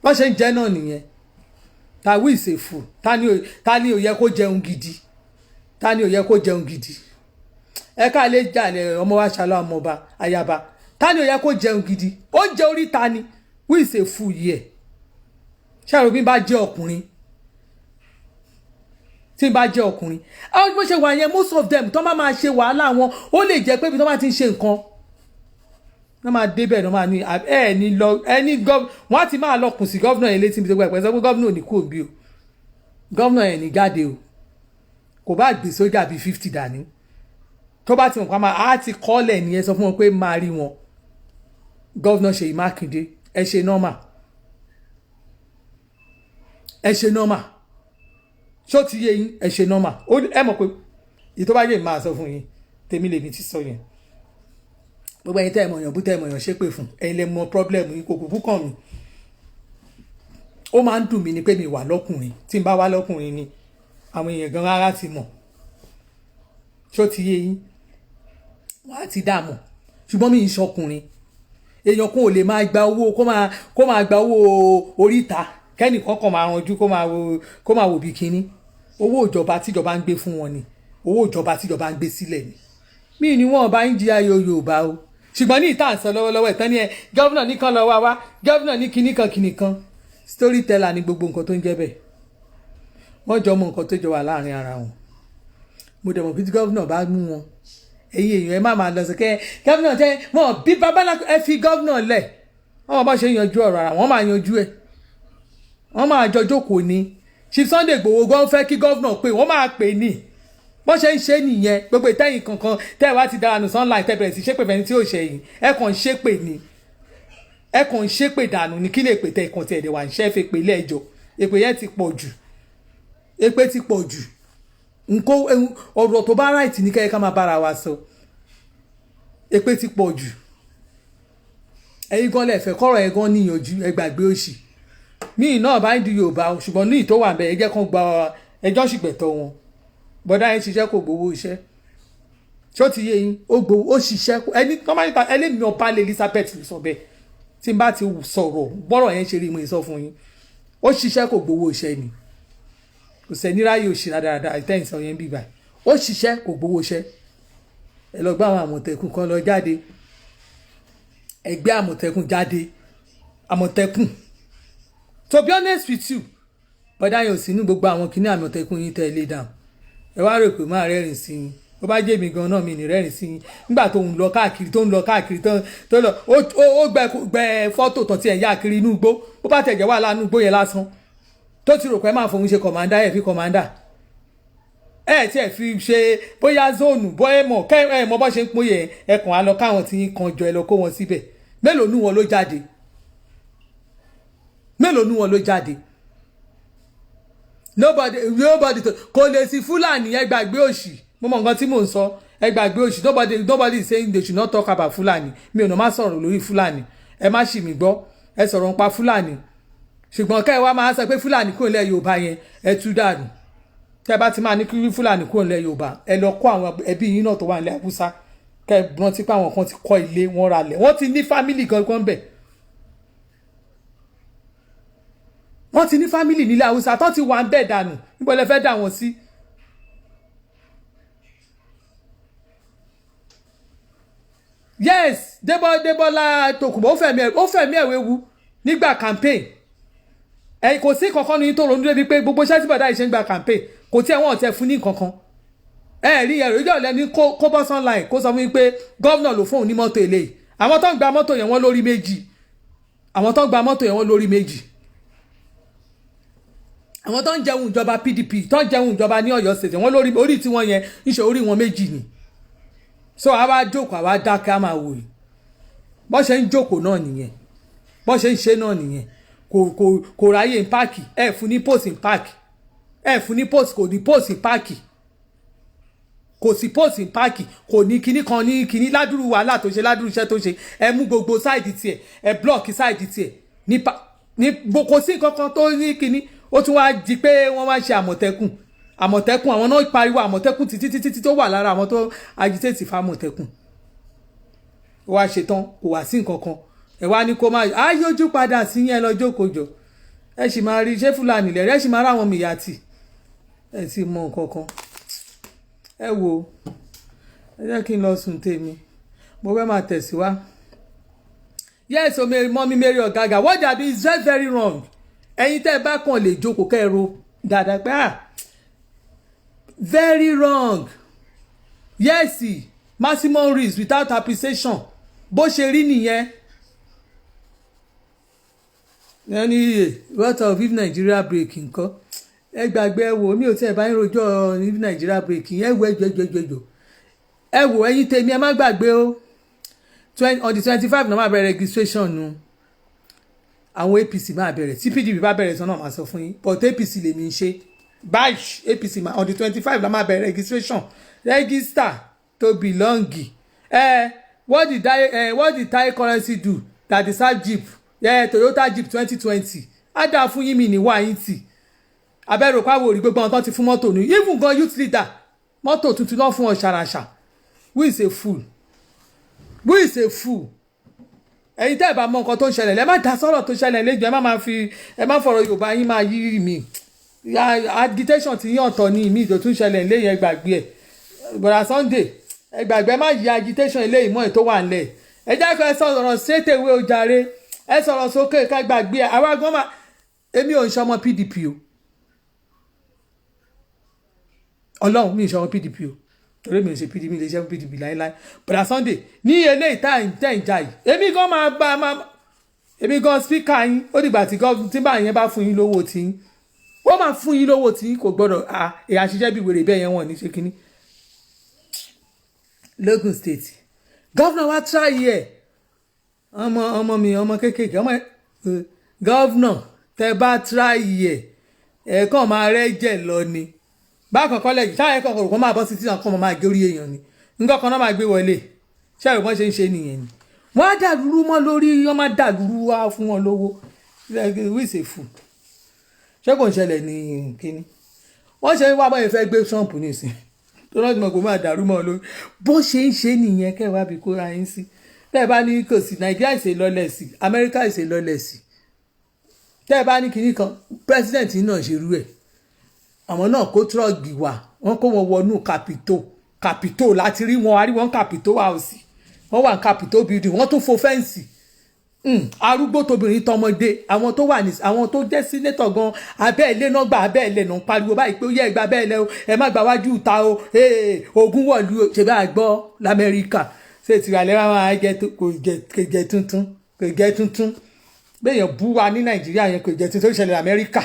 bó ṣe ń jẹ náà nìyẹn tàwí ìsèfù ta ni ò yẹ kó jẹun gidi ta ni ò yẹ kó jẹun gidi ẹ ká lè jà lẹ ọmọ wa ṣàlọ ọmọọba ayaba ta ni ò yẹ kó jẹun gidi oúnjẹ orí ta ni wí ìsèfù yìí ẹ ṣàrò bí n bá jẹ ọkùnrin tí n bá jẹ́ ọkùnrin àwọn bó ṣe wà yẹn most of them tó máa ṣe wàhálà wọn ó lè jẹ́ pé ibi tó máa ti ń ṣe nǹkan wọ́n máa débẹ̀ náà máa ní ẹni lọ ẹni wọ́n á ti máa lọ kùn sí gọ́vnà yẹn létí ibi tó gbà pẹ́ sọ pé gọ́vnà ò ní kú òbí o gọ́vnà yẹn ní jáde o kò bá gbé sójà bíi 50 dání tó bá ti mọ̀ pa máa á ti kọ́lẹ̀ nìyẹn sọ fún wọn pé máa rí wọn gọ́vnà Ṣèyí Mákindé ẹ ṣe nọ́mà ṣó ti yé yín ẹ ṣe nọ́mà ẹ mọ̀ pé èyí tó bá yẹ máa sọ fún yín tèmi lèmi ti sọ yẹn gbogbo ẹ̀yin tẹ́ ẹ mọ̀yàn bú tẹ́ ẹ mọ̀yàn ṣépè fún ẹ̀yin lè mọ problem yín kò kúkú kàn mí ó máa ń dùn mí ni pé mi wà lọ́kùnrin tí n bá wá lọ́kùnrin ni àwọn èèyàn gan rárá ti mọ̀ ṣó ti yé yín wọ́n á ti dààmú ṣùgbọ́n mi ì ṣọkùnrin èèyàn kò lè máa gba owó kó máa gba owó oríta kẹ́nìkan kan máa ranjú kó máa wò bí kínní owó ìjọba tíjọba ń gbé fún wọn ni owó ìjọba tíjọba ń gbé sílẹ̀ ni mí ni wọ́n bá ń jí ayọ̀ Yorùbá o ṣùgbọ́n ní ìta àǹsọ lọ́wọ́lọ́wọ́ ìtàn ni ẹ gọ́vnà nìkan lọ wá gọ́vnà ní kinní kan storyteller ni gbogbo nǹkan tó ń jẹ́ bẹ́ẹ̀ wọ́n jọ mọ nǹkan tó jọ wà láàrin ara wọn mo dẹ̀ mọ̀ bí gọ́vnà bá mú wọn èyí èèyàn ẹ má máa lọ sí kẹ́ gọ́vnà tẹ́ mọ̀ bí babalá ẹ fi gọ́vnà lẹ̀ wọ́n bá ṣe yanjú ọ̀rọ̀ ara wọ́n máa yanjú ẹ̀ wọ́n máa jọ jókòó ni Chief Sunday Igboho gan fẹ́ kí gọ́vnà pé wọ́n máa pè ní bọ́n ṣe ń ṣe nìyẹn gbogbo ìtẹ́yìn kankan tẹ́ ẹ wá ti dára nù sunlight tẹ́ bẹ̀rẹ̀ sí ṣépè fẹ́ni tí ò ṣe yìí ẹ kàn ń ṣépè ni ẹ kàn ń ṣépè dànù ní kí lè pè tẹ́ ìkàntì ẹ̀dẹ̀ wà ń ṣẹ́ fẹ́ pé ilé ẹjọ́ èpè yẹn ti pọ̀ jù èpè ti pọ̀ jù nǹkó ọ̀rọ̀ tó bá right ní kẹ́kẹ́ ká máa bára wa sọ èpè ti pọ̀ jù ẹ̀yin gan lẹ́fẹ̀ẹ́ kọ́rọ̀ ẹ̀ gan níyànjú ẹ gbàgbé òṣì míì náà bá ń di Yorùbá ṣùgbọ́n ní ìtò wà bẹ́ẹ̀ ẹ jẹ́ kán gba ẹjọ́ ṣìgbẹ̀tọ̀ wọn bọ́dá yẹn ṣiṣẹ́ kò gbowó iṣẹ́ ṣó ti yé yín ó gbowó ó ṣiṣẹ́ ẹni tó máa ń ta ẹlẹ́mìí ọba lè Elizabeth sọ bẹ́ẹ̀ tí n bá ti sọ̀rọ̀ bọ́rọ̀ yẹn ṣe rí mo sọ fún yín ó ṣiṣẹ́ kò gbowó iṣẹ́ ni kò sẹ́ni ráyè òṣìṣẹ́ dáadáa ìtẹ́yìn sọ yẹn bíbá ó ṣiṣẹ́ kò gbowó iṣẹ́ ẹ lọ gbá àwọn Àmọ̀tẹ́kùn kan lọ jáde ẹgbẹ́ Àmọ̀tẹ́kùn jáde Àmọ̀tẹ́kùn to be honest with you bọ́dá yẹn ò sí ní gbogbo àwọn kìíní Àmọ̀tẹ́kùn yín tẹ́ ilé dáhùn ẹ wá rò pé máa rẹ́rìn sí yín ó bá jẹ́ mi gan náà mi ní rẹ́rìn sí yín nígbà tó ń lọ káàkiri tó lọ ó gbẹ fọ́tò tó tiẹ̀ yá kiri inú igbó ó bá tẹ̀jẹ̀ wà lánú igbó yẹn lásán tó ti rò pé máa fòun ṣe kọ̀mándà ẹ̀ fi kọ̀mándà ẹ̀ tí ẹ̀ fi ṣe bóyá zóònù bóyá mọ̀ kẹ́ ẹ̀ mọ̀ bọ́ ṣe ń pín yẹn ẹkùn á lọ káwọn tí ń kan jọ ẹ lọ kó wọn síbẹ̀ mélòó nú wọn ló jáde nobody kò lè sí Fúlàní ẹ gbàgbé òṣì mo mọ nǹkan tí mò ń sọ ẹ gbàgbé òṣì nobody is saying they should not talk about Fúlàní mi ò náà má sọ̀rọ̀ lórí Fúlàní ẹ má ṣì mí gbọ́ ẹ sọ̀rọ̀ nípa Fúlàní ṣùgbọ́n ká ẹ wá máa sọ pé Fúlàní kúrò nílẹ̀ Yorùbá yẹn ẹ tú dànù tẹ́ bá ti máa ní kí Fúlàní kúrò nílẹ̀ Yorùbá ẹ lọ kó àwọn ẹbí yín náà tó wà nílẹ̀ Haúsá ká ẹ rántí pé àwọn kan ti kọ́ ilé wọn ralẹ̀ wọ́n ti ní fámìlì gangan bẹ̀ wọ́n ti ní fámìlì nílẹ̀ Haúsá tó ti wà ń bẹ̀ dànù níbo lẹ fẹ́ dà wọ́n sí. yes Débọ́lá Tòkunbọ̀ ó fẹ̀mí ẹ̀wéwu nígbà campaign ẹ kò sí kankan ní tó ronú débi pé gbogbo iṣẹ́ tí bàdá yìí ṣe ń gba campaign kò tí ẹ̀wọ̀n ọ̀tẹ̀ fún ní kankan ẹ rí ẹ̀rọ ìjọ lẹ́ni kó bọ́ sunline kó sọ fún mi pé gọ́vnà ló fóun ní mọ́tò eléyìí àwọn tó ń gba mọ́tò yẹn wọ́n lórí méjì àwọn tó ń jẹun ìjọba PDP tó ń jẹun ìjọba ní Ọ̀yọ́ state wọ́n lórí orí tí wọ́n yẹn níṣẹ́ orí wọn méjì ni so àwa jókòó àwa dákẹ́ á máa wò yìí bọ́ ṣe ń jókòó náà nìyẹn bọ́ ṣe ń ṣe náà nìyẹn kò ráyè ń páàkì ẹ fún ní post ń páàkì ẹ fún ní post kò ní post ń páàkì kò sí post ń páàkì kò ní kinní kan ní kinní ládùrú wàhálà tó ṣe ládùrú iṣẹ́ tó ṣe ẹ mú gbogbo sáìdì tiẹ̀ ẹ blọọkì sáìdì tiẹ̀ ní kò sí nǹkan kan tó ní kinní ó tún wá di pé wọ́n wá ṣe àmọ̀tẹ́kùn àwọn náà pariwo àmọ̀tẹ́kùn títí tó wà lára àwọn tó agitate fa àmọ̀tẹ́kùn ó wá ṣetán kò wá sí nǹkan kan ẹ wá ní kó máa yójú padà sí yẹn lọ jókòjò ẹ sì máa rí ṣé Fúlàní lẹ̀ ẹ sì máa ráwọn mìyàtì ẹ sì mọ nǹkan kan ẹ wo ẹ jẹ́ kí n lọ sùn tèmi mo fẹ́ máa tẹ̀síwá yes o mọ́mí Mary Ọ̀gágà what they do is very very wrong ẹ̀yin tẹ́ ẹ bá kàn lè jókòó kẹ́ẹ̀rọ dáadáa pé very wrong yes maximum risk without appreciation bó ṣe rí nìyẹn ẹni iye what of if Nigeria break nǹkan ẹ gbàgbé ẹ wò mí ò tí ẹ bá ń rojọ́ if Nigeria break ẹ wò ẹjọ ẹ wò ẹ̀yin tèmi ẹ má gbàgbé o on the 25 náà máa bẹ̀rẹ̀ registration nu àwọn APC máa bẹ̀rẹ̀ tí PDP bá bẹ̀rẹ̀ sọ náà máa sọ fún yín but APC lèmi ń ṣe báyìí APC on the 25 la máa bẹ̀rẹ̀ registration register to belong. What did Thai currency do that the sub jeep Toyota Jeep 2020 á dáa fún yín mi ní wáyé tì abẹ́rò pàwọ̀ orí gbogbo àwọn tó ti fún mọ́tò ní even gan youth leader mọ́tò tuntun náà fún ọ ṣàràṣà. Who is a fool? Who is a fool? Ẹ̀yin tẹ́ ẹ bá mọ nǹkan tó ń ṣẹlẹ̀ ẹ má dá sọ̀rọ̀ tó ṣẹlẹ̀ lẹ́jọ́ ẹ má fọ̀rọ̀ Yorùbá yín máa yí mi agitation ti yín ọ̀tọ̀ ní ìmí tó tún ṣẹlẹ̀ lẹ́yìn ẹ gbàgbé ẹ̀ bọ̀dà Sunday ẹ gbàgbé má yí agitation eléyìí mọ́ ẹ̀ tó wà nílẹ̀ ẹ jẹ́ kó ẹ sọ̀rọ̀ straight away o jàre ẹ sọ̀rọ̀ sókè ká gbàgbé ẹ̀ àwa gan máa èmi ò ń ṣọmọ PDP o Ọlọ́run mi ò ń ṣọmọ PDP o torí mi ò ṣe PDP lè ṣe PDP láéláé bọ̀dà Sunday ní eléyìí tẹ́ ń jà yìí èmi gan speaker yín ó dìgbà tí bá yẹn bá fún yín lówó tí yín wọ́n máa fún yín lówó tí kò gbọ́dọ̀ èyà ṣiṣẹ́ bí wèrè bẹ́ẹ̀ yẹn wọ̀n ní ṣe kínní. Lagos State gọ́vnà wa try ẹ̀ ọmọ mi ọmọ kéékèèké gọ́vnà tẹ bá try ẹ̀ kàn máa rẹ́jẹ̀ lọ ni bákan kọ́lẹ̀ yìí táwọn ẹ̀kọ́ kọ̀ọ̀kan máa bọ́ sí títàn kan máa gé orí èèyàn ni nǹkan kan náà máa gbé wọlé ṣé àrùn bọ́n ṣe ń ṣe nìyẹn ni wọ́n á dàlúrú mọ́ lórí wọ́n máa dàlúrú wá fún wọn lówó wíṣèfù ṣé kò ń ṣẹlẹ̀ ní kínní wọ́n ṣe ń wá báyìí fẹ́ gbé Trump nísìn tó náà ti mọ̀ kó máa dàrú mọ́ lórí bó ṣe ń ṣe nìyẹn kẹwàá bí kóra yín sí tẹ́ ẹ bá ní kò sí Nàìjíríà ìṣe lọ́lẹ̀ sí Amẹ́ríkà ìṣe lọ́lẹ̀ sí tẹ́ ẹ bá ní kínní kan president náà ṣe rú ẹ̀ àwọn náà kó trọ́ọ̀gì wá wọ́n kó wọn wọnú Capitol láti rí wọn àrí wọn Capitol house wọ́n wà ní Capitol building wọ́n tún fo fẹ́ǹsì arúgbó tóbìnrin tọmọdé àwọn tó wà ní àwọn tó jẹ́ sínétọ̀ gan abẹ́ ilé náà gba abẹ́ ilé náà pariwo báyìí pé ó yẹ ẹgbà abẹ́ ilé o ẹ má gba wájú ta o ogun wọ̀lú o ṣe bá gbọ́ lamẹ́ríkà ṣe tìrànlẹ́ máa jẹ tuntun béèyàn bú wa ní Nàìjíríà yẹn kò jẹ tuntun tó ṣẹlẹ̀ lamẹ́ríkà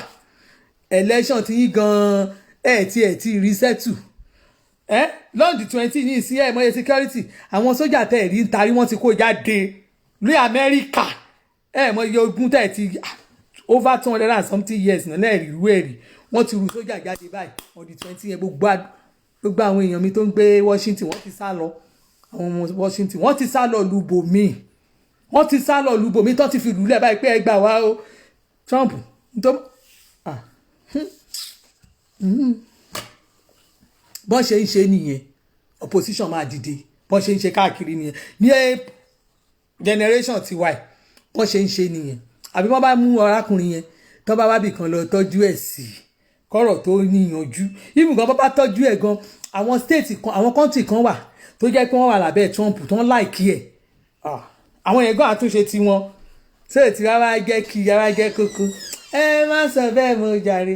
election ti yín gan ti rí sẹ́tù lọ́ọ̀dì 20 ní ìsí ẹ̀mọ́yé security àwọn sójà tẹ̀ rí ń tarí wọ́n ti kó jáde ní Amẹ́ríkà ẹ̀mọ́yé ogun tẹ̀ ti over 200 and something years náà lẹ́ẹ̀rí irú ẹ̀rí wọ́n ti rú sójà jáde báyìí ọ̀dì 20 yẹn gbogbo àwọn èèyàn mi tó ń gbé Washington wọ́n ti sá lọ àwọn ọmọ Washington wọ́n ti sá lọ lùbòmí tó ti fi lùlẹ̀ báyìí pé ẹ gbà wá o Trump bọ́n ṣe ń ṣe nìyẹn opposition máa dìde bọ́n ṣe ń ṣe káàkiri nìyẹn ní generation tiwa bọ́n ṣe ń ṣe nìyẹn àbí wọ́n bá mú arákùnrin yẹn tó bá wábì kan lọ tọ́jú ẹ̀ sí kọ́rọ̀ tó níyanjú even gan bá bá tọ́jú ẹ̀ gan àwọn state kan àwọn country kan wà tó jẹ́ pé wọ́n wà lábẹ́ Trump tó ń láìkí ẹ̀ àwọn yẹn gan àtúnṣe tiwọn ṣé tí wàá jẹ́ kí yàrá jẹ́ kókó ẹ má sọ bẹ́ẹ̀ mọ́ jàre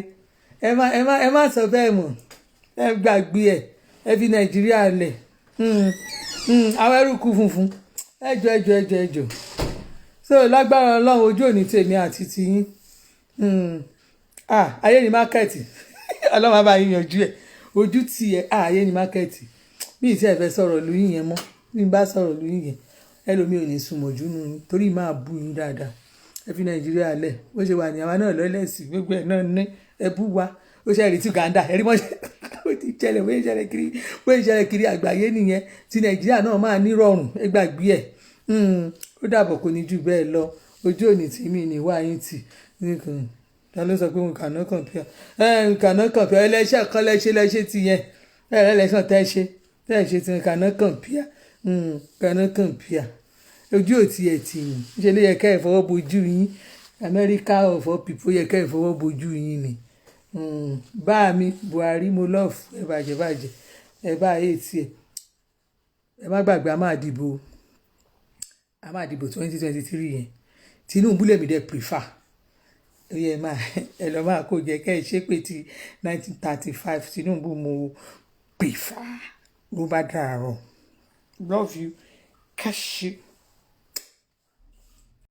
ẹ má sọ bẹ́ẹ̀ mọ́ ẹ gbàgbé ẹ fi Nàìjíríà lẹ̀ àwọn ẹrúkú funfun ẹjọ so lágbára Ọlọ́run ojú òní tèmi àti tiyín ayé ní mákẹ́ẹ̀tì Ọlọ́run bá yín yanjú ẹ̀ ojú tiẹ̀ ayé ní mákẹ́ẹ̀tì bí ìtí ẹ̀ fẹ́ sọ̀rọ̀ lóyún yẹn mọ́ bí n bá sọ̀rọ̀ lóyún yẹn ẹlòmíì ò ní sùnmọ̀jú nù ní torí máa bú yín dáadáa ẹ fi Nàìjíríà lẹ̀ bó ṣe wà ní àwa náà lọ́lẹ́sì gbogbo ẹ̀ náà ní ẹ bú wa ó ṣe rí tí Uganda ẹ̀rí mọ́ ó ti ṣẹlẹ̀ bó ṣe ṣẹlẹ̀ kiri àgbáyé nìyẹn tí Nàìjíríà náà máa nírọ̀rùn ẹ gbàgbé ẹ̀ ó dàbọ̀ kò ní jù bẹ́ẹ̀ lọ ojú òní tí mi ní wá yín tì nìkan ta ló sọ pé n kàná compare ẹlẹ́ṣẹ̀ kan lẹ́ṣẹ̀ ti yẹn ẹlẹ́ṣẹ̀ tẹ́ ṣe ti kàná compare kàná compare ojú òtí ẹ̀ tì yín ṣe ló yẹ ká ẹ̀ fọwọ́ bojú yín America of all people yẹ ká ẹ̀ fọwọ́ bojú yín ni bá mi Buhari mo love ẹ bàjẹ́ ẹ bá ayé tiẹ̀ ẹ má gbàgbé a máa dìbò 2023 yẹn Tinubu lèmi dẹ̀ prefer oyè ẹ lọ máa kó jẹ kẹ́ ẹ ṣe pé ti 1935 Tinubu mo prefer ló bá dàrọ̀ love you cash you.